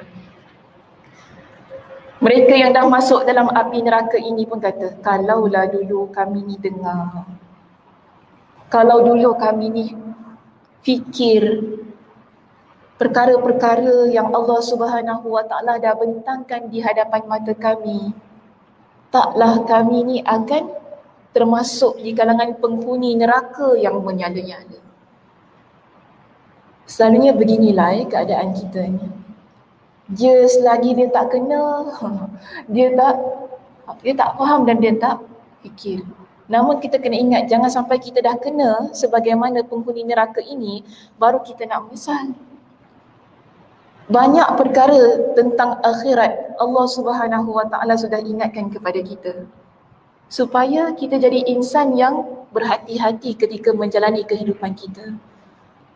Mereka yang dah masuk dalam api neraka ini pun kata, kalaulah dulu kami ni dengar, kalau dulu kami ni fikir perkara-perkara yang Allah Subhanahu Wa Taala dah bentangkan di hadapan mata kami, taklah kami ni akan termasuk di kalangan penghuni neraka yang menyala-nyala. Selalunya beginilah keadaan kita ni. Dia selagi dia tak kena, dia tak faham dan dia tak fikir. Namun kita kena ingat, jangan sampai kita dah kena sebagaimana penghuni neraka ini baru kita nak menyesal. Banyak perkara tentang akhirat Allah Subhanahu Wa Taala sudah ingatkan kepada kita supaya kita jadi insan yang berhati-hati ketika menjalani kehidupan kita.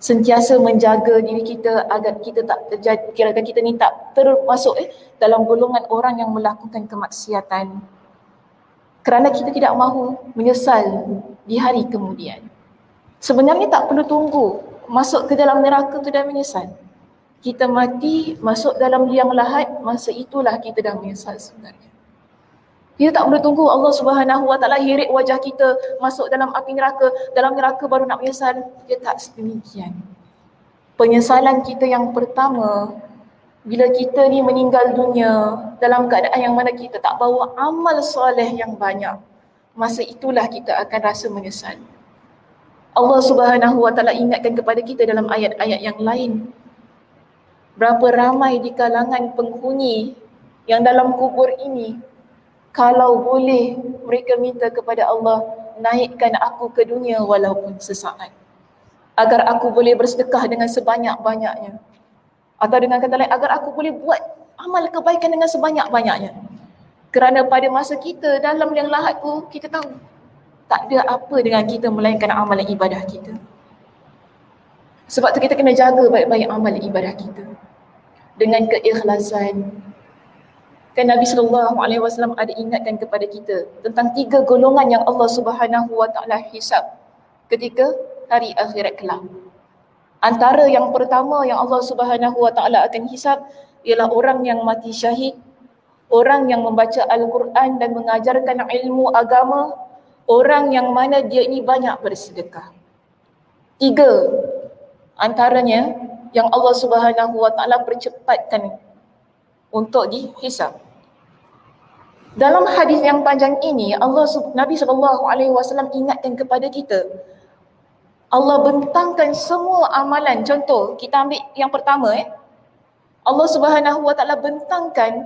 Sentiasa menjaga diri kita agar kita tak terjadi, kirakan kita ni tak termasuk dalam golongan orang yang melakukan kemaksiatan. Kerana kita tidak mahu menyesal di hari kemudian. Sebenarnya tak perlu tunggu masuk ke dalam neraka tu dah menyesal. Kita mati, masuk dalam liang lahat, masa itulah kita dah menyesal sebenarnya. Kita tak perlu tunggu Allah Subhanahu Wa Taala hirit wajah kita masuk dalam api neraka, dalam neraka baru nak menyesal. Dia tak sedemikian. Penyesalan kita yang pertama, bila kita ni meninggal dunia dalam keadaan yang mana kita tak bawa amal soleh yang banyak, masa itulah kita akan rasa menyesal. Allah Subhanahu Wa Taala ingatkan kepada kita dalam ayat-ayat yang lain. Berapa ramai di kalangan penghuni yang dalam kubur ini, kalau boleh mereka minta kepada Allah, naikkan aku ke dunia walaupun sesaat, agar aku boleh bersedekah dengan sebanyak-banyaknya. Atau dengan kata lain, agar aku boleh buat amal kebaikan dengan sebanyak-banyaknya. Kerana pada masa kita dalam liang lahat tu, kita tahu tak ada apa dengan kita melainkan amalan ibadah kita. Sebab tu kita kena jaga baik-baik amal ibadah kita dengan keikhlasan. Kan Nabi SAW ada ingatkan kepada kita tentang 3 golongan yang Allah Subhanahu Wa Taala hisab ketika hari akhirat kelak. Antara yang pertama yang Allah Subhanahu Wa Taala akan hisab ialah orang yang mati syahid, orang yang membaca Al-Quran dan mengajarkan ilmu agama, orang yang mana dia ini banyak bersedekah. 3 antaranya yang Allah Subhanahu Wa Taala percepatkan untuk dihisab. Dalam hadis yang panjang ini, Nabi SAW ingatkan kepada kita, Allah bentangkan semua amalan. Contoh, kita ambil yang pertama, Allah Subhanahu Wa Taala bentangkan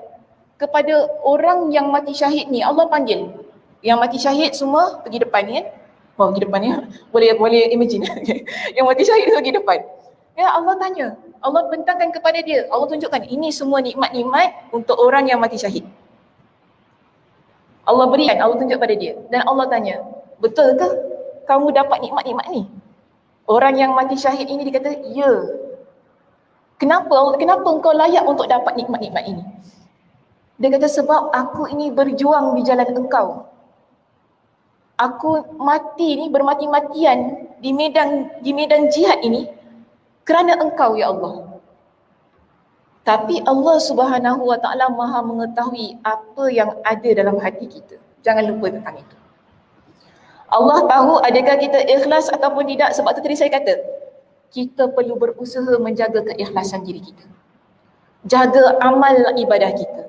kepada orang yang mati syahid ni, Allah panggil yang mati syahid semua pergi depan kan? Oh, pergi depan ya. Boleh imagine. Yang mati syahid tu pergi depan. Ya, Allah tanya, Allah bentangkan kepada dia, Allah tunjukkan ini semua nikmat-nikmat untuk orang yang mati syahid. Allah berikan, Allah tunjuk pada dia. Dan Allah tanya, betul ke kamu dapat nikmat-nikmat ni? Orang yang mati syahid ini dia kata, ya. Kenapa engkau layak untuk dapat nikmat-nikmat ini? Dia kata, sebab aku ini berjuang di jalan engkau. Aku mati ni, bermati-matian di medan jihad ini kerana engkau ya Allah. Tapi Allah Subhanahu Wa Taala Maha mengetahui apa yang ada dalam hati kita. Jangan lupa tentang itu. Allah tahu adakah kita ikhlas ataupun tidak. Sebab tu tadi saya kata, kita perlu berusaha menjaga keikhlasan diri kita. Jaga amal ibadah kita.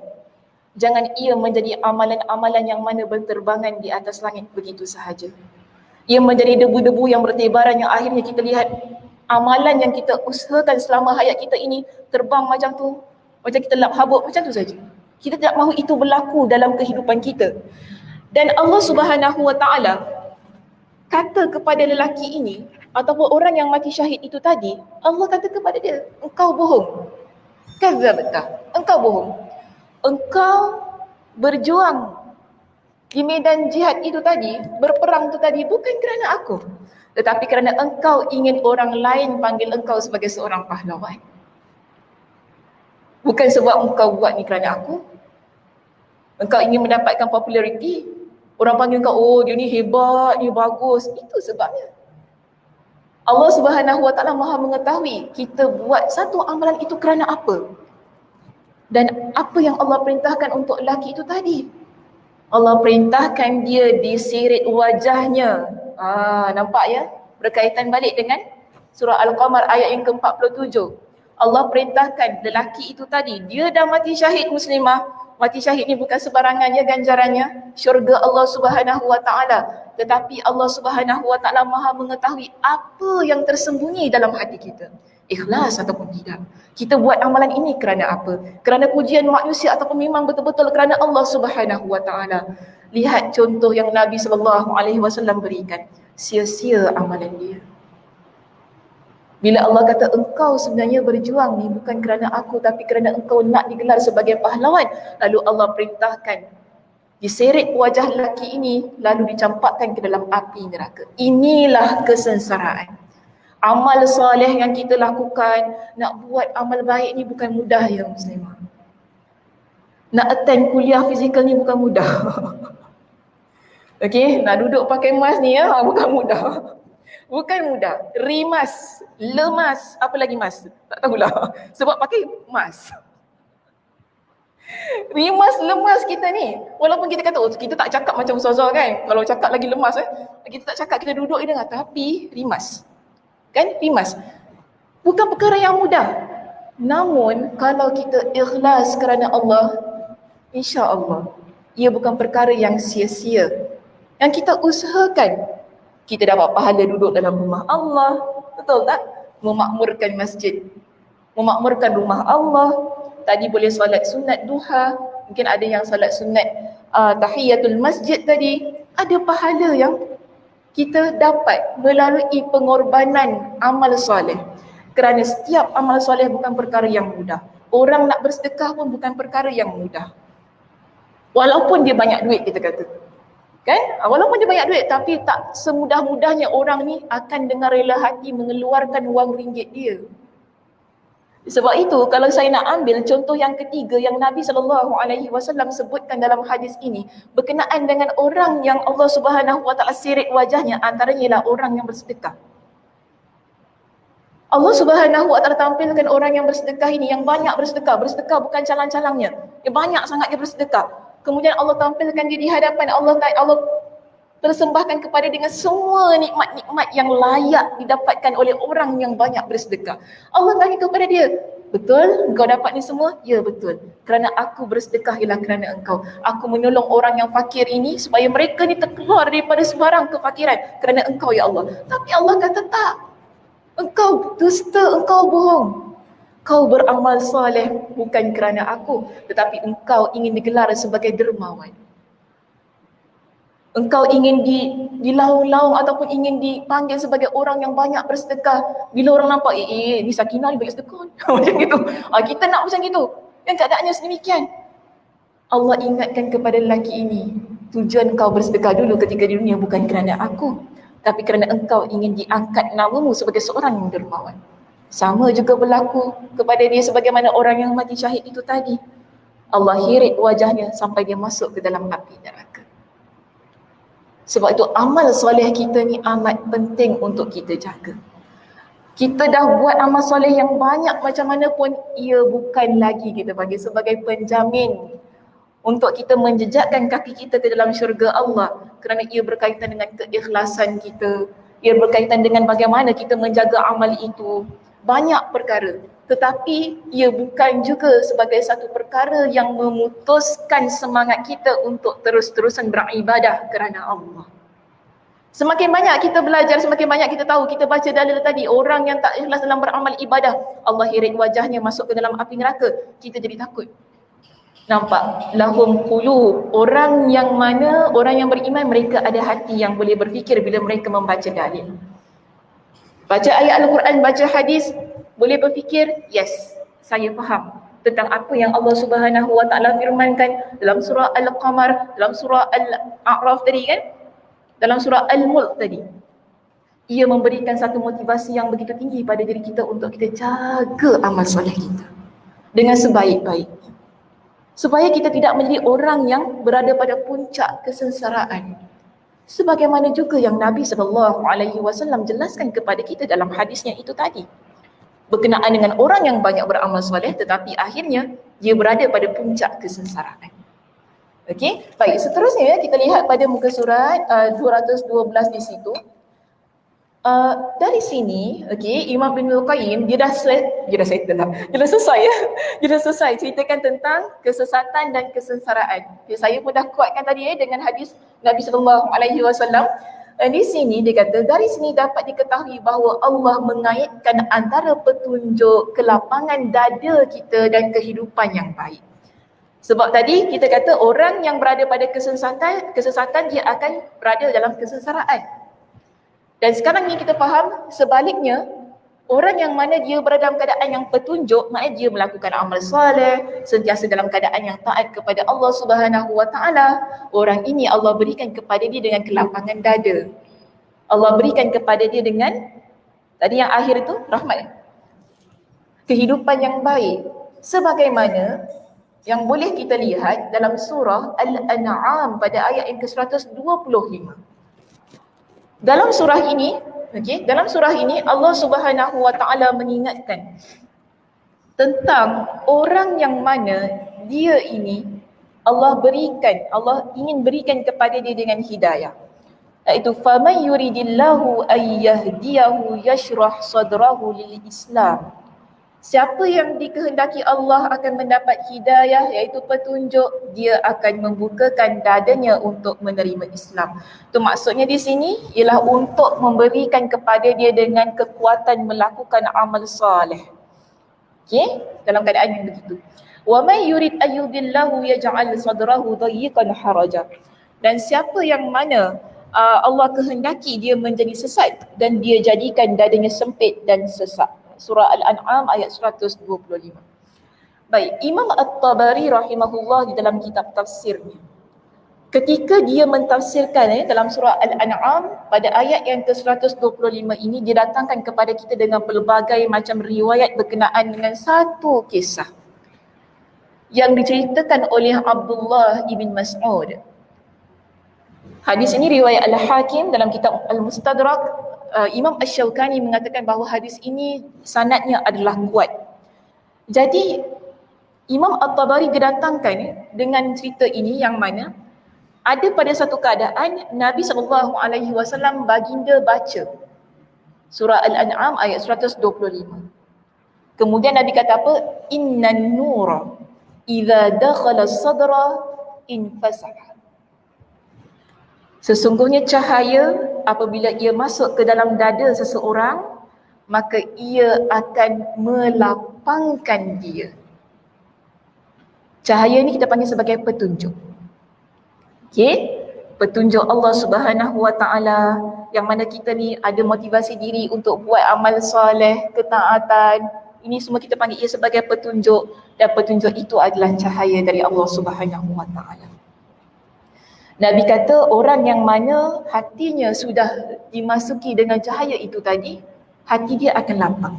Jangan ia menjadi amalan-amalan yang mana berterbangan di atas langit begitu sahaja. Ia menjadi debu-debu yang bertebaran yang akhirnya kita lihat amalan yang kita usahakan selama hayat kita ini terbang macam tu, macam kita lap habuk macam tu saja. Kita tidak mahu itu berlaku dalam kehidupan kita. Dan Allah Subhanahu Wa Taala kata kepada lelaki ini ataupun orang yang mati syahid itu tadi, Allah kata kepada dia, engkau bohong. Kadzabta, engkau bohong. Engkau berjuang di medan jihad itu tadi, berperang itu tadi bukan kerana aku, tetapi kerana engkau ingin orang lain panggil engkau sebagai seorang pahlawan. Bukan sebab engkau buat ni kerana aku. Engkau ingin mendapatkan populariti. Orang panggil engkau, oh dia ni hebat, dia bagus. Itu sebabnya. Allah Subhanahu Wa Taala Maha mengetahui kita buat satu amalan itu kerana apa. Dan apa yang Allah perintahkan untuk lelaki itu tadi. Allah perintahkan dia disirit wajahnya. Nampak ya? Berkaitan balik dengan surah Al-Qamar ayat yang ke-47. Allah perintahkan lelaki itu tadi, dia dah mati syahid muslimah. Mati syahid ni bukan sebarangan ya ganjarannya, syurga Allah Subhanahu Wa Taala. Tetapi Allah Subhanahu Wa Taala Maha mengetahui apa yang tersembunyi dalam hati kita. Ikhlas ataupun tidak. Kita buat amalan ini kerana apa? Kerana pujian manusia ataupun memang betul-betul kerana Allah Subhanahu Wa Taala. Lihat contoh yang Nabi SAW berikan. Sia-sia amalan dia. Bila Allah kata engkau sebenarnya berjuang ni bukan kerana aku tapi kerana engkau nak digelar sebagai pahlawan. Lalu Allah perintahkan diseret wajah lelaki ini lalu dicampakkan ke dalam api neraka. Inilah kesengsaraan. Amal soleh yang kita lakukan, nak buat amal baik ni bukan mudah ya muslimah. Nak attend kuliah fizikal ni bukan mudah. Okey, nak duduk pakai mask ni ya, bukan mudah. Bukan mudah. Rimas, lemas, apa lagi mas? Tak tahulah. Sebab pakai mask. Rimas, lemas kita ni. Walaupun kita kata, oh kita tak cakap macam ustazah kan. Kalau cakap lagi lemas kita tak cakap, kita duduk je dengar. Tapi rimas. Kan? Rimas. Bukan perkara yang mudah. Namun, kalau kita ikhlas kerana Allah, insya-Allah, ia bukan perkara yang sia-sia. Yang kita usahakan. Kita dapat pahala duduk dalam rumah Allah. Betul tak? Memakmurkan masjid. Memakmurkan rumah Allah. Tadi boleh solat sunat duha. Mungkin ada yang solat sunat tahiyatul masjid tadi. Ada pahala yang kita dapat melalui pengorbanan amal soleh. Kerana setiap amal soleh bukan perkara yang mudah. Orang nak bersedekah pun bukan perkara yang mudah. Walaupun dia banyak duit kita kata. Kan? Walaupun dia banyak duit tapi tak semudah-mudahnya orang ni akan dengan rela hati mengeluarkan wang ringgit dia. Sebab itu kalau saya nak ambil contoh yang ketiga yang Nabi SAW sebutkan dalam hadis ini berkenaan dengan orang yang Allah Subhanahu Wa Taala sirit wajahnya, antaranya ialah orang yang bersedekah. Allah Subhanahu wa taala tampilkan orang yang bersedekah ini, yang banyak bersedekah. Bersedekah bukan calang-calangnya. Dia banyak sangat dia bersedekah. Kemudian Allah tampilkan dia di hadapan Allah persembahkan kepada dengan semua nikmat-nikmat yang layak didapatkan oleh orang yang banyak bersedekah. Allah tanya kepada dia, betul engkau dapat ni semua? Ya betul. Kerana aku bersedekah ialah kerana engkau. Aku menolong orang yang fakir ini supaya mereka ni terkeluar daripada sebarang kefakiran kerana engkau ya Allah. Tapi Allah kata tak. Engkau dusta, engkau bohong. Kau beramal soleh bukan kerana aku, tetapi engkau ingin digelar sebagai dermawan. Engkau ingin dilaung-laung ataupun ingin dipanggil sebagai orang yang banyak bersedekah. Bila orang nampak, ni Sakinah ni banyak sedekah. Macam gitu. Kita nak macam gitu. Yang keadaannya sedemikian. Allah ingatkan kepada lelaki ini, tujuan kau bersedekah dulu ketika di dunia bukan kerana aku, tapi kerana engkau ingin diangkat namamu sebagai seorang yang dermawan. Sama juga berlaku kepada dia sebagaimana orang yang mati syahid itu tadi. Allah hirit wajahnya sampai dia masuk ke dalam api neraka. Sebab itu amal soleh kita ni amat penting untuk kita jaga. Kita dah buat amal soleh yang banyak macam mana pun, ia bukan lagi kita bagi sebagai penjamin untuk kita menjejakkan kaki kita ke dalam syurga Allah, kerana ia berkaitan dengan keikhlasan kita, ia berkaitan dengan bagaimana kita menjaga amal itu. Banyak perkara, tetapi ia bukan juga sebagai satu perkara yang memutuskan semangat kita untuk terus-terusan beribadah kerana Allah. Semakin banyak kita belajar, semakin banyak kita tahu, kita baca dalil tadi, orang yang tak ikhlas dalam beramal ibadah, Allah hirit wajahnya masuk ke dalam api neraka, kita jadi takut. Nampak? Lahum qulub, orang yang mana, orang yang beriman, mereka ada hati yang boleh berfikir bila mereka membaca dalil. Baca ayat Al-Quran, baca hadis, boleh berfikir, yes, saya faham tentang apa yang Allah Subhanahu wa taala firmankan dalam surah Al-Qamar, dalam surah Al-A'raf tadi kan? Dalam surah Al-Mulk tadi. Ia memberikan satu motivasi yang begitu tinggi pada diri kita untuk kita jaga amal soleh kita dengan sebaik-baiknya. Supaya kita tidak menjadi orang yang berada pada puncak kesengsaraan. Sebagaimana juga yang Nabi SAW jelaskan kepada kita dalam hadisnya itu tadi. Berkenaan dengan orang yang banyak beramal soleh tetapi akhirnya dia berada pada puncak kesengsaraan. Okey, baik, seterusnya kita lihat pada muka surat 212 di situ. Dari sini, okey, Imam Ibnul Qayyim dia dah selesai ceritakan tentang kesesatan dan kesengsaraan. Okay, saya pun dah kuatkan tadi dengan hadis Nabi SAW. Di sini dia kata, dari sini dapat diketahui bahawa Allah mengaitkan antara petunjuk, kelapangan dada kita dan kehidupan yang baik. Sebab tadi kita kata orang yang berada pada kesesatan dia akan berada dalam kesengsaraan. Dan sekarang ni kita faham sebaliknya, orang yang mana dia berada dalam keadaan yang petunjuk, maknanya dia melakukan amal soleh, sentiasa dalam keadaan yang taat kepada Allah Subhanahu wa taala. Orang ini Allah berikan kepada dia dengan kelapangan dada. Allah berikan kepada dia dengan tadi yang akhir itu rahmat. Kehidupan yang baik. Sebagaimana yang boleh kita lihat dalam surah Al-An'am pada ayat yang ke-125. Dalam surah ini, dalam surah ini Allah Subhanahu wa taala mengingatkan tentang orang yang mana dia ini Allah ingin berikan kepada dia dengan hidayah. Iaitu faman yuridillahu ayyahdiyahu yashrah sadrahu lil Islam. Siapa yang dikehendaki Allah akan mendapat hidayah, iaitu petunjuk, dia akan membukakan dadanya untuk menerima Islam. Itu maksudnya di sini ialah untuk memberikan kepada dia dengan kekuatan melakukan amal soleh. Okey, dalam keadaan yang begitu. Wa may yurid ayyudillahu yaj'al sadrahu dayyqan haraja. Dan siapa yang mana Allah kehendaki dia menjadi sesat dan dia jadikan dadanya sempit dan sesak. Surah Al-An'am ayat 125. Baik, Imam At-Tabari rahimahullah di dalam kitab tafsirnya, ketika dia mentafsirkan dalam surah Al-An'am pada ayat yang ke-125 ini, dia datangkan kepada kita dengan pelbagai macam riwayat berkenaan dengan satu kisah yang diceritakan oleh Abdullah ibn Mas'ud. Hadis ini riwayat Al-Hakim dalam kitab Al-Mustadrak Imam Asy-Syaukani mengatakan bahawa hadis ini sanadnya adalah kuat. Jadi Imam At-Tabari kedatangkan dengan cerita ini yang mana ada pada satu keadaan Nabi SAW baginda baca surah Al-An'am ayat 125. Kemudian Nabi kata apa? Innan nura idza dakhala sadra infasaha. Sesungguhnya cahaya apabila ia masuk ke dalam dada seseorang, maka ia akan melapangkan dia. Cahaya ni kita panggil sebagai petunjuk. Okey? Petunjuk Allah Subhanahu Wa Taala yang mana kita ni ada motivasi diri untuk buat amal soleh, ketaatan. Ini semua kita panggil ia sebagai petunjuk, dan petunjuk itu adalah cahaya dari Allah Subhanahu Wa Taala. Nabi kata orang yang mana hatinya sudah dimasuki dengan cahaya itu tadi, hati dia akan lapang.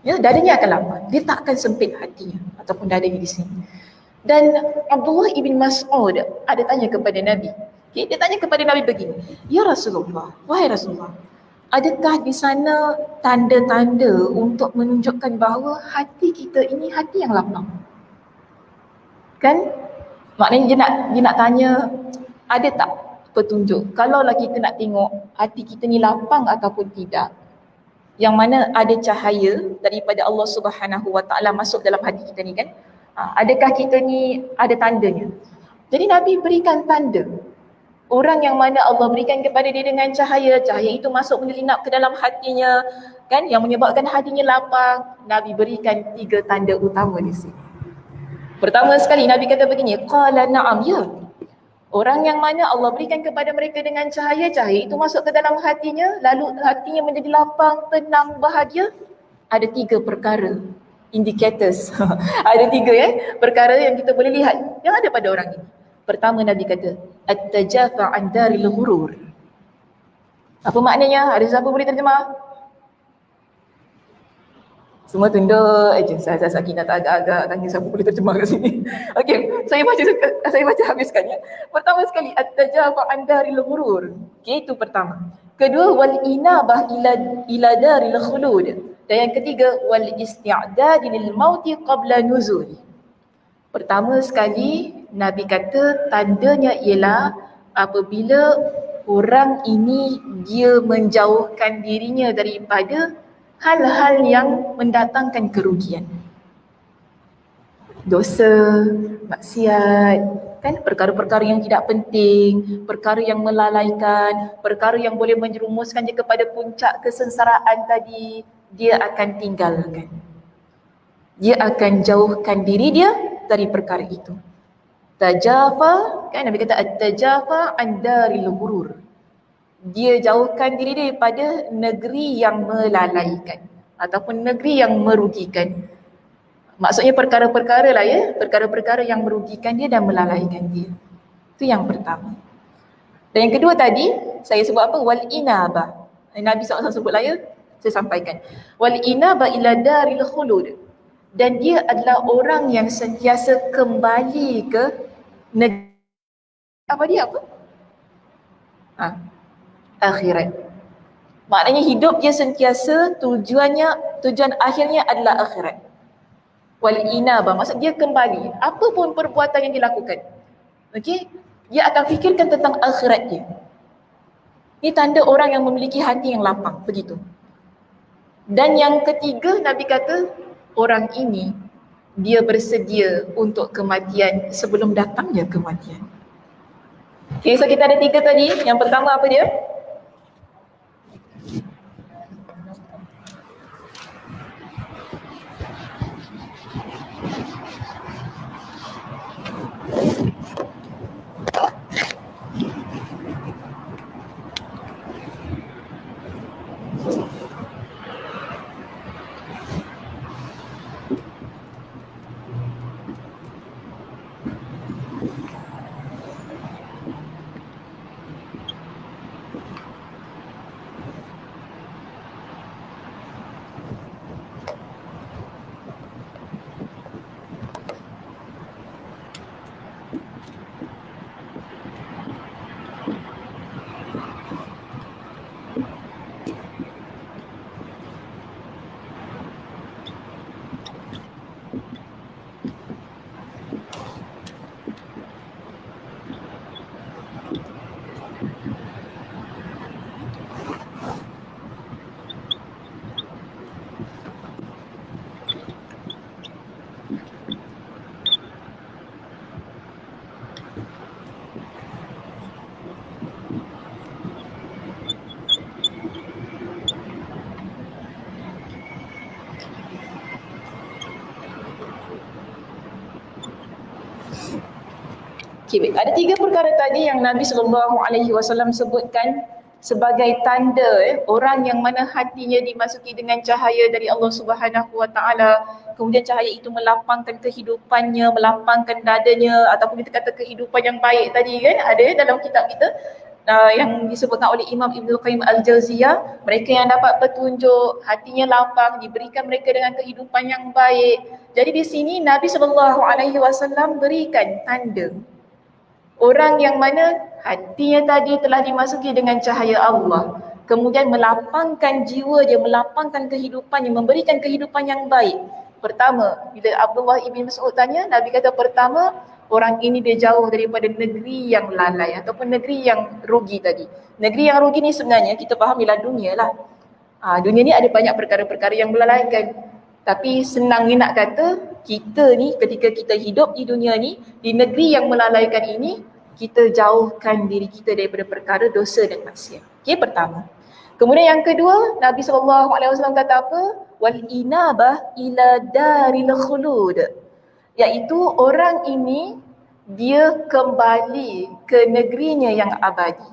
Ya, dadanya akan lapang. Dia tak akan sempit hatinya ataupun dadanya di sini. Dan Abdullah ibn Mas'ud ada tanya kepada Nabi. Okay, dia tanya kepada Nabi begini, ya Rasulullah, wahai Rasulullah, adakah di sana tanda-tanda untuk menunjukkan bahawa hati kita ini hati yang lapang? Kan? Maknanya dia nak tanya, ada tak petunjuk? Kalaulah kita nak tengok hati kita ni lapang ataupun tidak, yang mana ada cahaya daripada Allah Subhanahu Wa Taala masuk dalam hati kita ni kan? Adakah kita ni ada tandanya? Jadi Nabi berikan tanda. Orang yang mana Allah berikan kepada dia dengan cahaya, cahaya itu masuk menyelinap ke dalam hatinya, kan? Yang menyebabkan hatinya lapang. Nabi berikan 3 tanda utama di sini. Pertama sekali Nabi kata begini, qala na'am, ya. Orang yang mana Allah berikan kepada mereka dengan cahaya, cahaya itu masuk ke dalam hatinya, lalu hatinya menjadi lapang, tenang, bahagia. Ada 3 perkara, indicators. Ada 3 perkara yang kita boleh lihat yang ada pada orang ini. Pertama Nabi kata, at-tajafa 'an daril ghurur. Apa maknanya? Ada siapa boleh terjemah? Semua tunduk aja. Saya Sakinah tak agak-agak tanya siapa boleh terjemah kat sini. Okey, saya baca habiskan ya. Pertama sekali, at-tajafa 'an daril ghurur. Okey, itu pertama. Kedua, wal inabah ila daril khulud. Dan yang ketiga, wal isti'dad lil mauti qabla nuzul. Pertama sekali Nabi kata tandanya ialah apabila orang ini dia menjauhkan dirinya daripada hal-hal yang mendatangkan kerugian. Dosa, maksiat, kan, perkara-perkara yang tidak penting, perkara yang melalaikan, perkara yang boleh menjerumuskan dia kepada puncak kesengsaraan tadi, dia akan tinggalkan. Dia akan jauhkan diri dia dari perkara itu. Tajafa, kan Nabi kata at-tajafa 'an daril ghurur. Dia jauhkan diri dia daripada negeri yang melalaikan ataupun negeri yang merugikan. Maksudnya perkara-perkara lah ya, perkara-perkara yang merugikan dia dan melalaikan dia. Itu yang pertama. Dan yang kedua tadi, saya sebut apa? Wal inabah. Nabi SAW sebut lah ya, saya sampaikan. Wal inabah ila daril khulud. Dan dia adalah orang yang sentiasa kembali ke negeri. Apa dia apa? Akhirat. Maknanya hidup dia sentiasa tujuan akhirnya adalah akhirat. Wal inabah, maksud dia kembali. Apa pun perbuatan yang dilakukan, okey, dia akan fikirkan tentang akhirat dia. Ini tanda orang yang memiliki hati yang lapang, begitu. Dan yang ketiga, Nabi kata orang ini dia bersedia untuk kematian sebelum datangnya kematian. Okay, so kita ada 3 tadi. Yang pertama apa dia? Okay, baik. Ada 3 perkara tadi yang Nabi SAW sebutkan sebagai tanda orang yang mana hatinya dimasuki dengan cahaya dari Allah Subhanahu Wa Taala, kemudian cahaya itu melapangkan kehidupannya, melapangkan dadanya, ataupun kita kata kehidupan yang baik tadi kan, ada dalam kitab kita yang disebutkan oleh Imam Ibn Qayyim Al-Jauziyah, mereka yang dapat petunjuk, hatinya lapang, diberikan mereka dengan kehidupan yang baik. Jadi di sini Nabi SAW berikan tanda orang yang mana hatinya tadi telah dimasuki dengan cahaya Allah, kemudian melapangkan jiwa dia, melapangkan kehidupannya, memberikan kehidupan yang baik. Pertama, bila Abdullah ibn Mas'ud tanya, Nabi kata pertama, orang ini dia jauh daripada negeri yang lalai ataupun negeri yang rugi tadi. Negeri yang rugi ni sebenarnya kita fahamilah dunia lah. Dunia ni ada banyak perkara-perkara yang melalaikan. Tapi senang ni nak kata, kita ni ketika kita hidup di dunia ni, di negeri yang melalaikan ini, kita jauhkan diri kita daripada perkara dosa dan maksiat. Okay, pertama. Kemudian yang kedua, Nabi SAW kata apa? Wal inabah ila daril khulud. Iaitu orang ini, dia kembali ke negerinya yang abadi.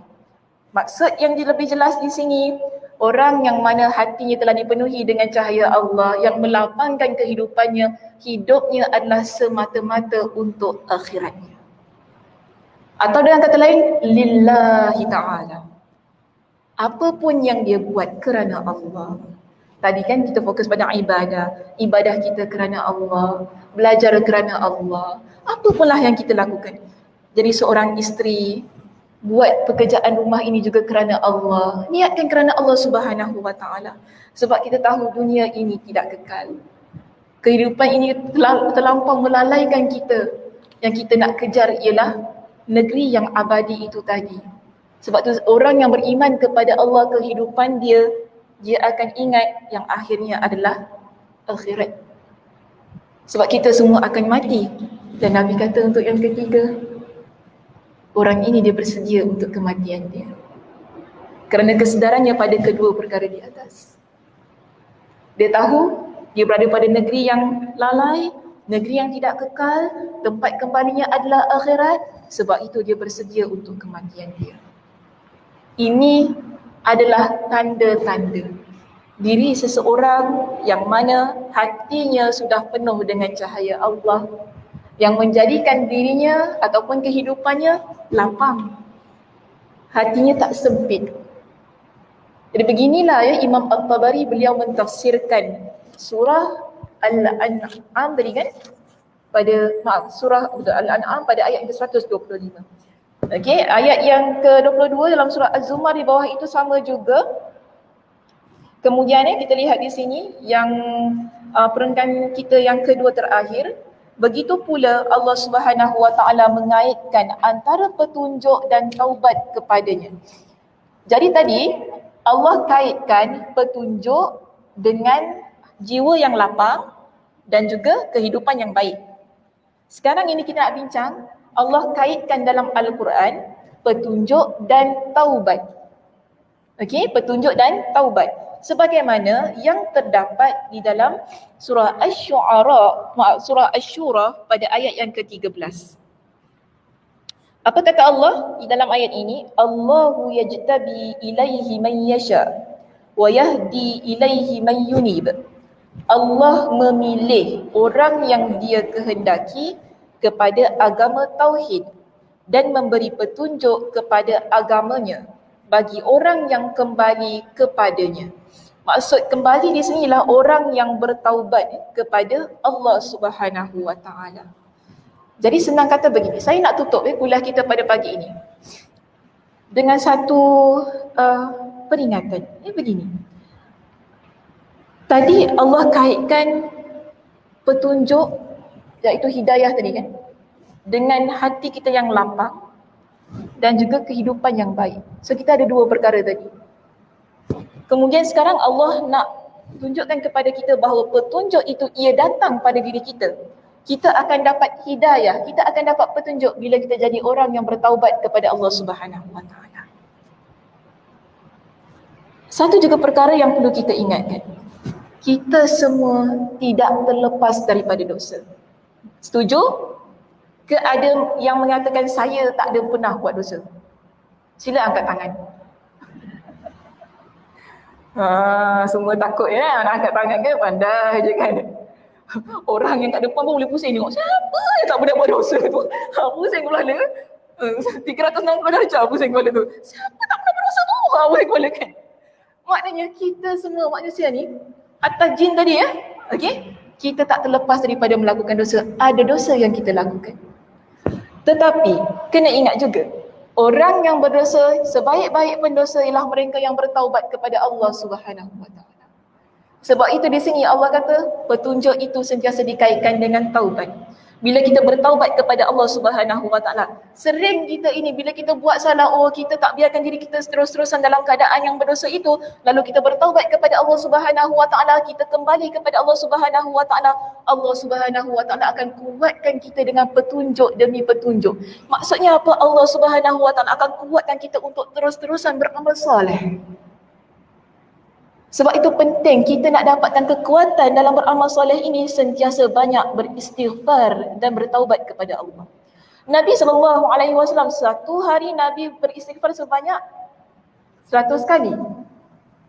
Maksud yang lebih jelas di sini, orang yang mana hatinya telah dipenuhi dengan cahaya Allah, yang melapangkan kehidupannya, hidupnya adalah semata-mata untuk akhiratnya. Atau dengan kata lain, lillahi ta'ala. Apapun yang dia buat kerana Allah. Tadi kan kita fokus pada ibadah. Ibadah kita kerana Allah, belajar kerana Allah. Apapunlah yang kita lakukan. Jadi seorang isteri, buat pekerjaan rumah ini juga kerana Allah. Niatkan kerana Allah Subhanahu Wa Taala. Sebab kita tahu dunia ini tidak kekal. Kehidupan ini terlampau melalaikan kita. Yang kita nak kejar ialah negeri yang abadi itu tadi. Sebab tu orang yang beriman kepada Allah, kehidupan dia akan ingat yang akhirnya adalah akhirat. Sebab kita semua akan mati. Dan Nabi kata untuk yang ketiga, orang ini dia bersedia untuk kematian dia. Kerana kesedarannya pada kedua perkara di atas. Dia tahu dia berada pada negeri yang lalai, negeri yang tidak kekal, tempat kembalinya adalah akhirat. Sebab itu dia bersedia untuk kematian dia. Ini adalah tanda-tanda diri seseorang yang mana hatinya sudah penuh dengan cahaya Allah, yang menjadikan dirinya ataupun kehidupannya lapang. Hatinya tak sempit. Jadi beginilah ya Imam At-Tabari beliau mentafsirkan surah Al-An'am tadi kan? Surah Al-An'am pada ayat ke-125. Okey, ayat yang ke-22 dalam surah Az-Zumar di bawah itu sama juga. Kemudian kita lihat di sini yang perenggan kita yang kedua terakhir. Begitu pula Allah Subhanahu Wa Taala mengaitkan antara petunjuk dan taubat kepadanya. Jadi tadi Allah kaitkan petunjuk dengan jiwa yang lapang dan juga kehidupan yang baik. Sekarang ini kita nak bincang, Allah kaitkan dalam Al-Quran petunjuk dan taubat. Okey, petunjuk dan taubat. Sebagaimana yang terdapat di dalam surah Asy-Syura pada ayat yang ke-13. Apa kata Allah di dalam ayat ini? Allahu yajtabi ilaihi man yasha wa yahdi ilaihi man yunib. Allah memilih orang yang dia kehendaki kepada agama tauhid dan memberi petunjuk kepada agamanya bagi orang yang kembali kepadanya. Maksud kembali di sinilah orang yang bertaubat kepada Allah Subhanahu Wa Taala. Jadi senang kata begini, saya nak tutup kuliah kita pada pagi ini dengan satu peringatan. Begini. Tadi Allah kaitkan petunjuk iaitu hidayah tadi kan dengan hati kita yang lapang dan juga kehidupan yang baik. So kita ada dua perkara tadi. Kemudian sekarang Allah nak tunjukkan kepada kita bahawa petunjuk itu ia datang pada diri kita. Kita akan dapat hidayah, kita akan dapat petunjuk bila kita jadi orang yang bertaubat kepada Allah Subhanahu Wa Taala. Satu juga perkara yang perlu kita ingatkan. Kita semua tidak terlepas daripada dosa. Setuju? Ke ada yang mengatakan saya tak ada pernah buat dosa? Sila angkat tangan. Semua takut ya, nak angkat tangan kan, pandai je kan. Orang yang kat depan pun boleh pusing tengok, siapa yang tak pernah buat dosa tu? Pusing kepala. 360 darjah pusing kepala tu. Siapa tak pernah berdosa tu? Pusing kepala kan. Maknanya kita semua manusia ni, atas jin tadi ya, okey, kita tak terlepas daripada melakukan dosa. Ada dosa yang kita lakukan. Tetapi kena ingat juga, orang yang berdosa, sebaik-baik pendosa ialah mereka yang bertaubat kepada Allah Subhanahu wa taala. Sebab itu di sini Allah kata petunjuk itu sentiasa dikaitkan dengan taubat. Bila kita bertaubat kepada Allah Subhanahu wa taala, sering kita ini bila kita buat salah, kita tak biarkan diri kita terus-terusan dalam keadaan yang berdosa itu, lalu kita bertaubat kepada Allah Subhanahu wa taala, kita kembali kepada Allah Subhanahu wa taala, Allah Subhanahu wa taala akan kuatkan kita dengan petunjuk demi petunjuk. Maksudnya apa? Allah Subhanahu wa taala akan kuatkan kita untuk terus-terusan beramal soleh. Sebab itu penting kita nak dapatkan kekuatan dalam beramal soleh ini, sentiasa banyak beristighfar dan bertaubat kepada Allah. Nabi SAW satu hari Nabi beristighfar sebanyak 100 kali.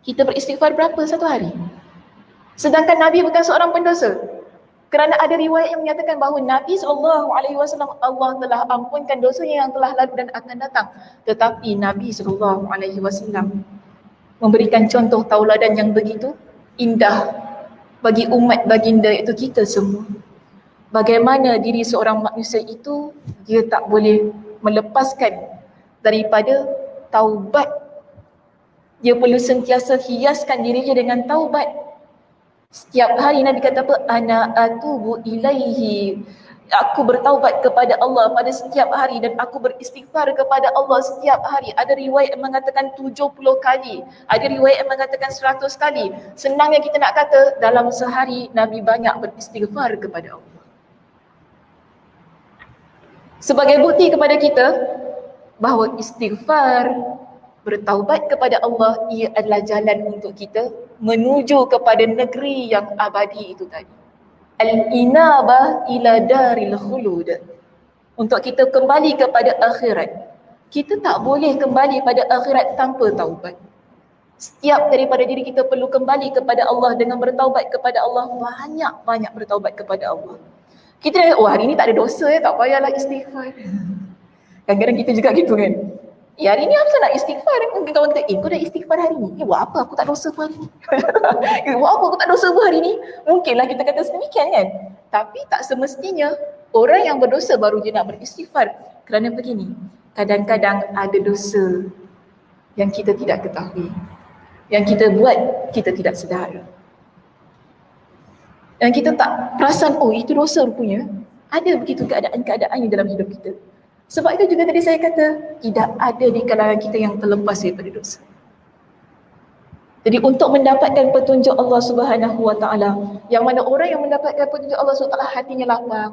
Kita beristighfar berapa satu hari? Sedangkan Nabi bukan seorang pendosa. Kerana ada riwayat yang menyatakan bahawa Nabi SAW Allah telah ampunkan dosanya yang telah lalu dan akan datang. Tetapi Nabi SAW memberikan contoh tauladan yang begitu indah bagi umat baginda, iaitu kita semua. Bagaimana diri seorang manusia itu dia tak boleh melepaskan daripada taubat. Dia perlu sentiasa hiaskan dirinya dengan taubat. Setiap hari Nabi kata apa? Ana atubu ilaihi. Aku bertaubat kepada Allah pada setiap hari dan aku beristighfar kepada Allah setiap hari. Ada riwayat yang mengatakan 70 kali. Ada riwayat yang mengatakan 100 kali. Senangnya kita nak kata dalam sehari Nabi banyak beristighfar kepada Allah. Sebagai bukti kepada kita bahawa istighfar, bertaubat kepada Allah, ia adalah jalan untuk kita menuju kepada negeri yang abadi itu tadi. Al-inabah ila daril khulud. Untuk kita kembali kepada akhirat. Kita tak boleh kembali pada akhirat tanpa taubat. Setiap daripada diri kita perlu kembali kepada Allah dengan bertaubat kepada Allah. Banyak-banyak bertaubat kepada Allah. Kita dah, hari ni tak ada dosa ya, tak payahlah istighfar. Kadang-kadang kita juga gitu kan. Hari ni apa nak istighfar? Mungkin kawan kita, kau dah istighfar hari ni? Buat apa? Aku tak dosa pun hari ni. Buat apa? Aku tak dosa pun hari ni? Mungkinlah kita kata sedemikian kan. Tapi tak semestinya orang yang berdosa baru dia nak beristighfar. Kerana begini, kadang-kadang ada dosa yang kita tidak ketahui. Yang kita buat, kita tidak sedar. Dan kita tak perasan, itu dosa rupanya. Ada begitu keadaan-keadaan dalam hidup kita. Sebab itu juga tadi saya kata, tidak ada di kalangan kita yang terlepas daripada dosa. Jadi untuk mendapatkan petunjuk Allah Subhanahu wa taala, yang mana orang yang mendapatkan petunjuk Allah Subhanahu wa taala hatinya lapang,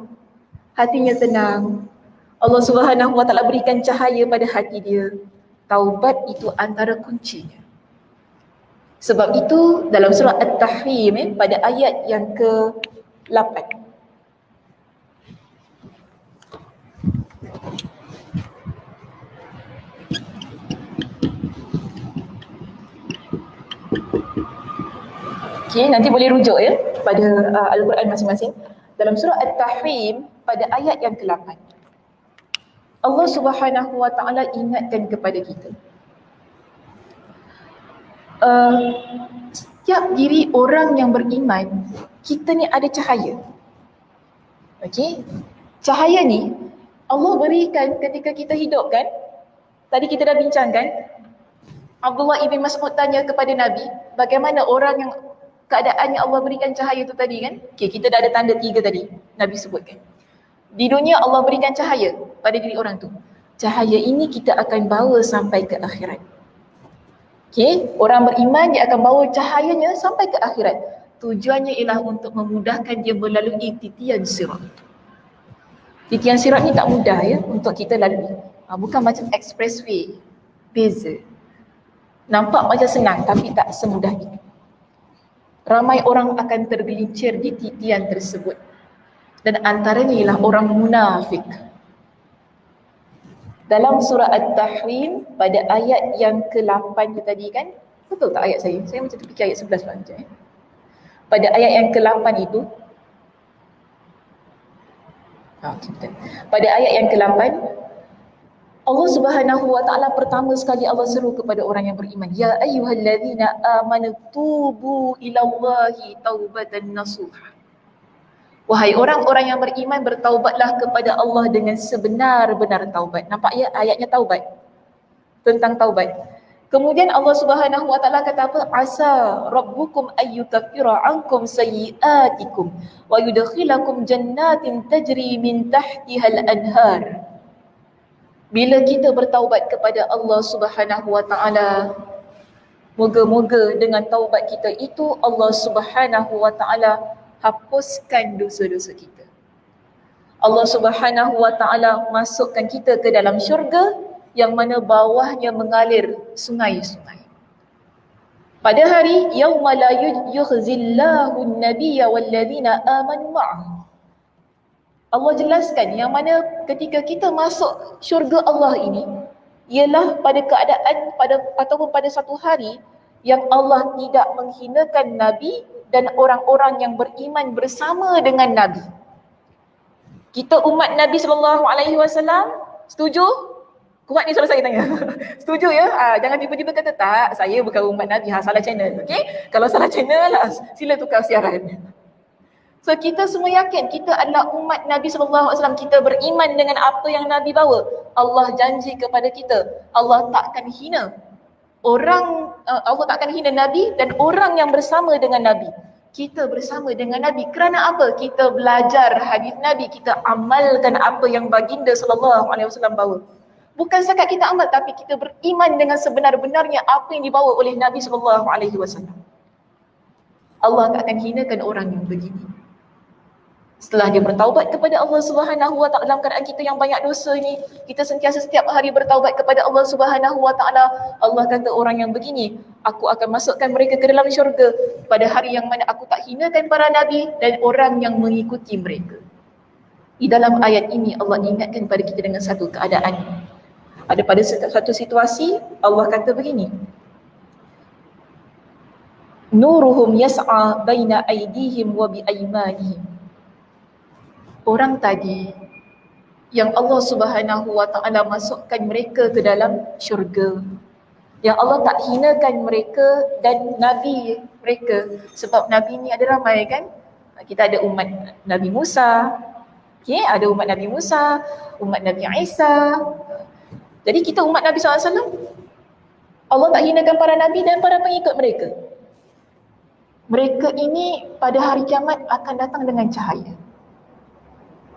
hatinya tenang. Allah Subhanahu wa taala berikan cahaya pada hati dia. Taubat itu antara kuncinya. Sebab itu dalam surah At-Tahrim pada ayat yang ke-8. Okay, nanti boleh rujuk ya pada Al-Quran masing-masing. Dalam surah At-Tahrim pada ayat yang ke-8. Allah Subhanahu wa taala ingatkan kepada kita. Setiap diri orang yang beriman, kita ni ada cahaya. Okey? Cahaya ni Allah berikan ketika kita hidup kan? Tadi kita dah bincangkan. Abdullah ibn Mas'ud tanya kepada Nabi, bagaimana orang yang keadaannya Allah berikan cahaya tu tadi kan? Okey, kita dah ada tanda 3 tadi Nabi sebutkan. Di dunia Allah berikan cahaya pada diri orang tu. Cahaya ini kita akan bawa sampai ke akhirat. Okey, orang beriman dia akan bawa cahayanya sampai ke akhirat. Tujuannya ialah untuk memudahkan dia melalui titian sirat. Titian sirat ni tak mudah ya untuk kita lalui. Bukan macam expressway. Beza. Nampak macam senang tapi tak semudah itu. Ramai orang akan tergelincir di titian tersebut. Dan antaranya ialah orang munafik. Dalam surah At-Tahrim pada ayat yang ke-8 tu tadi kan, betul tak ayat saya? Saya macam terfikir ayat 11 pula macam. Pada ayat yang ke-8 itu, pada ayat yang ke-8, Allah Subhanahu wa taala pertama sekali Allah seru kepada orang yang beriman, ya ayyuhallazina amanu tubu ilallahi taubatan nasuha. Wahai orang-orang yang beriman, bertaubatlah kepada Allah dengan sebenar-benar taubat. Nampak ya ayatnya taubat, tentang taubat. Kemudian Allah Subhanahu wa taala kata apa? Asa rabbukum ayyukaffira ankum sayyi'atikum wa yudkhilakum jannatin tajri min tahtihal anhar. Bila kita bertaubat kepada Allah Subhanahu wa taala, moga-moga dengan taubat kita itu Allah Subhanahu wa taala hapuskan dosa-dosa kita. Allah Subhanahu wa taala masukkan kita ke dalam syurga yang mana bawahnya mengalir sungai-sungai. Pada hari yauma la yukhzillahu an-nabiyya walladzina amanu ma'ah. Allah jelaskan yang mana ketika kita masuk syurga Allah ini ialah pada keadaan ataupun pada satu hari yang Allah tidak menghinakan Nabi dan orang-orang yang beriman bersama dengan Nabi. Kita umat Nabi SAW, setuju? Kuat ni suara saya tanya. Setuju ya? Jangan tiba-tiba kata tak, saya bukan umat Nabi, salah channel. Okay? Kalau salah channel lah, sila tukar siaran. So kita semua yakin kita adalah umat Nabi SAW. Kita beriman dengan apa yang Nabi bawa. Allah janji kepada kita, Allah takkan hina Allah takkan hina Nabi dan orang yang bersama dengan Nabi. Kita bersama dengan Nabi kerana apa? Kita belajar hadis Nabi, kita amalkan apa yang baginda SAW bawa. Bukan setakat kita amal, tapi kita beriman dengan sebenar-benarnya apa yang dibawa oleh Nabi SAW. Allah tak akan hinakan orang yang begini. Setelah dia bertaubat kepada Allah Subhanahu wa taala dalam keadaan kita yang banyak dosa ni, kita sentiasa setiap hari bertaubat kepada Allah Subhanahu wa taala. Allah kata orang yang begini, aku akan masukkan mereka ke dalam syurga pada hari yang mana aku tak hinakan para nabi dan orang yang mengikuti mereka. Di dalam ayat ini Allah ingatkan pada kita dengan satu keadaan. Ada pada satu situasi Allah kata begini, nuruhum yas'a baina aydihim wa bi aymanihim. Orang tadi yang Allah Subhanahu wa taala masukkan mereka ke dalam syurga, yang Allah tak hinakan mereka dan nabi mereka, sebab nabi ni ada ramai kan. Kita ada umat Nabi Musa, okay? Ada umat Nabi Musa, umat Nabi Isa. Jadi kita umat Nabi SAW, Allah tak hinakan para nabi dan para pengikut mereka. Mereka ini pada hari kiamat akan datang dengan cahaya.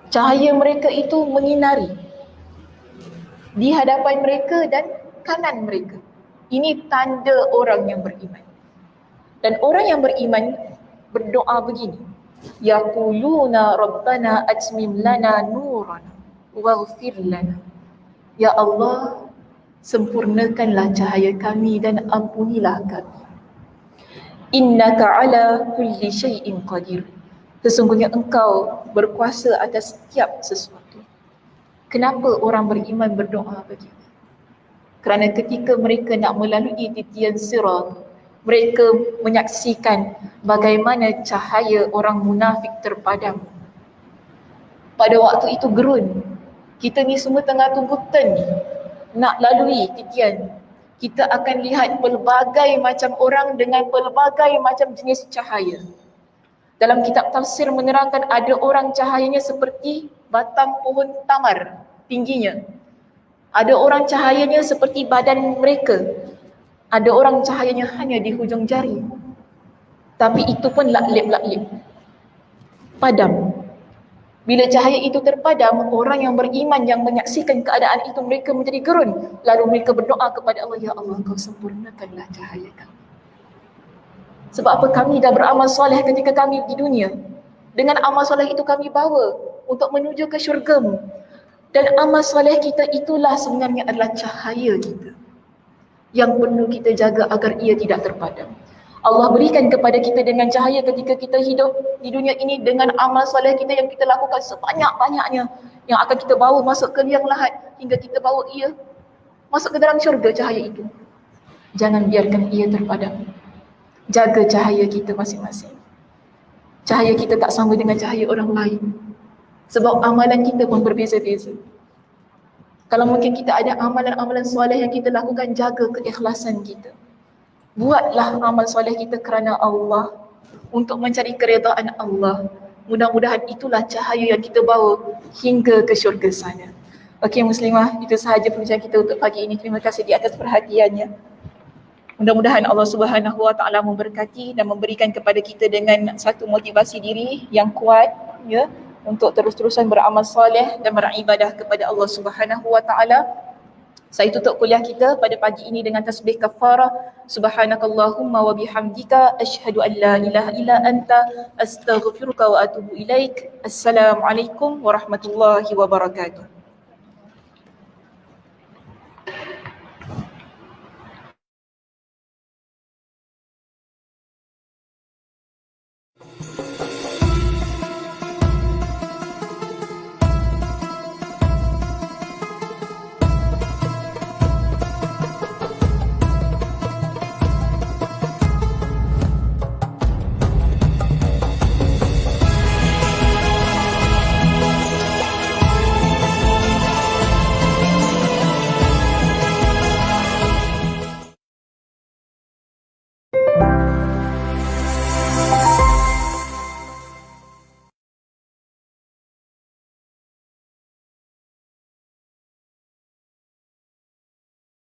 Cahaya mereka itu menyinari di hadapan mereka dan kanan mereka. Ini tanda orang yang beriman. Dan orang yang beriman berdoa begini, yaquluna rabbana atmim lana nurana waghfir lana. Ya Allah, sempurnakanlah cahaya kami dan ampunilah kami. Innaka ala kulli syai'in qadir. Sesungguhnya engkau berkuasa atas setiap sesuatu. Kenapa orang beriman berdoa begitu? Kerana ketika mereka nak melalui titian sirat, mereka menyaksikan bagaimana cahaya orang munafik terpadam. Pada waktu itu gerun, kita ni semua tengah tunggu turn nak lalui titian. Kita akan lihat pelbagai macam orang dengan pelbagai macam jenis cahaya. Dalam kitab tafsir menerangkan ada orang cahayanya seperti batang pohon tamar tingginya. Ada orang cahayanya seperti badan mereka. Ada orang cahayanya hanya di hujung jari. Tapi itu pun laklip-laklip. Padam. Bila cahaya itu terpadam, orang yang beriman yang menyaksikan keadaan itu mereka menjadi gerun. Lalu mereka berdoa kepada Allah, ya Allah, kau sempurnakanlah cahaya kami. Sebab apa? Kami dah beramal soleh ketika kami di dunia. Dengan amal soleh itu kami bawa untuk menuju ke syurga-Mu. Dan amal soleh kita itulah sebenarnya adalah cahaya kita, yang perlu kita jaga agar ia tidak terpadam. Allah berikan kepada kita dengan cahaya ketika kita hidup di dunia ini dengan amal soleh kita yang kita lakukan sebanyak-banyaknya yang akan kita bawa masuk ke liang lahat hingga kita bawa ia masuk ke dalam syurga cahaya itu. Jangan biarkan ia terpadam. Jaga cahaya kita masing-masing. Cahaya kita tak sama dengan cahaya orang lain. Sebab amalan kita pun berbeza-beza. Kalau mungkin kita ada amalan-amalan soleh yang kita lakukan, jaga keikhlasan kita. Buatlah amal soleh kita kerana Allah, untuk mencari keredaan Allah. Mudah-mudahan itulah cahaya yang kita bawa hingga ke syurga sana. Okey muslimah, itu sahaja perbincangan kita untuk pagi ini. Terima kasih di atas perhatiannya. Mudah-mudahan Allah Subhanahu Wa Taala memberkati dan memberikan kepada kita dengan satu motivasi diri yang kuat, ya, untuk terus-terusan beramal soleh dan beribadah kepada Allah Subhanahu Wa Taala. Saya tutup kuliah kita pada pagi ini dengan tasbih kafarah. Subhanakallahumma wa bihamdika asyhadu an la ilaha illa anta astaghfiruka wa atubu ilaik. Assalamualaikum warahmatullahi wabarakatuh.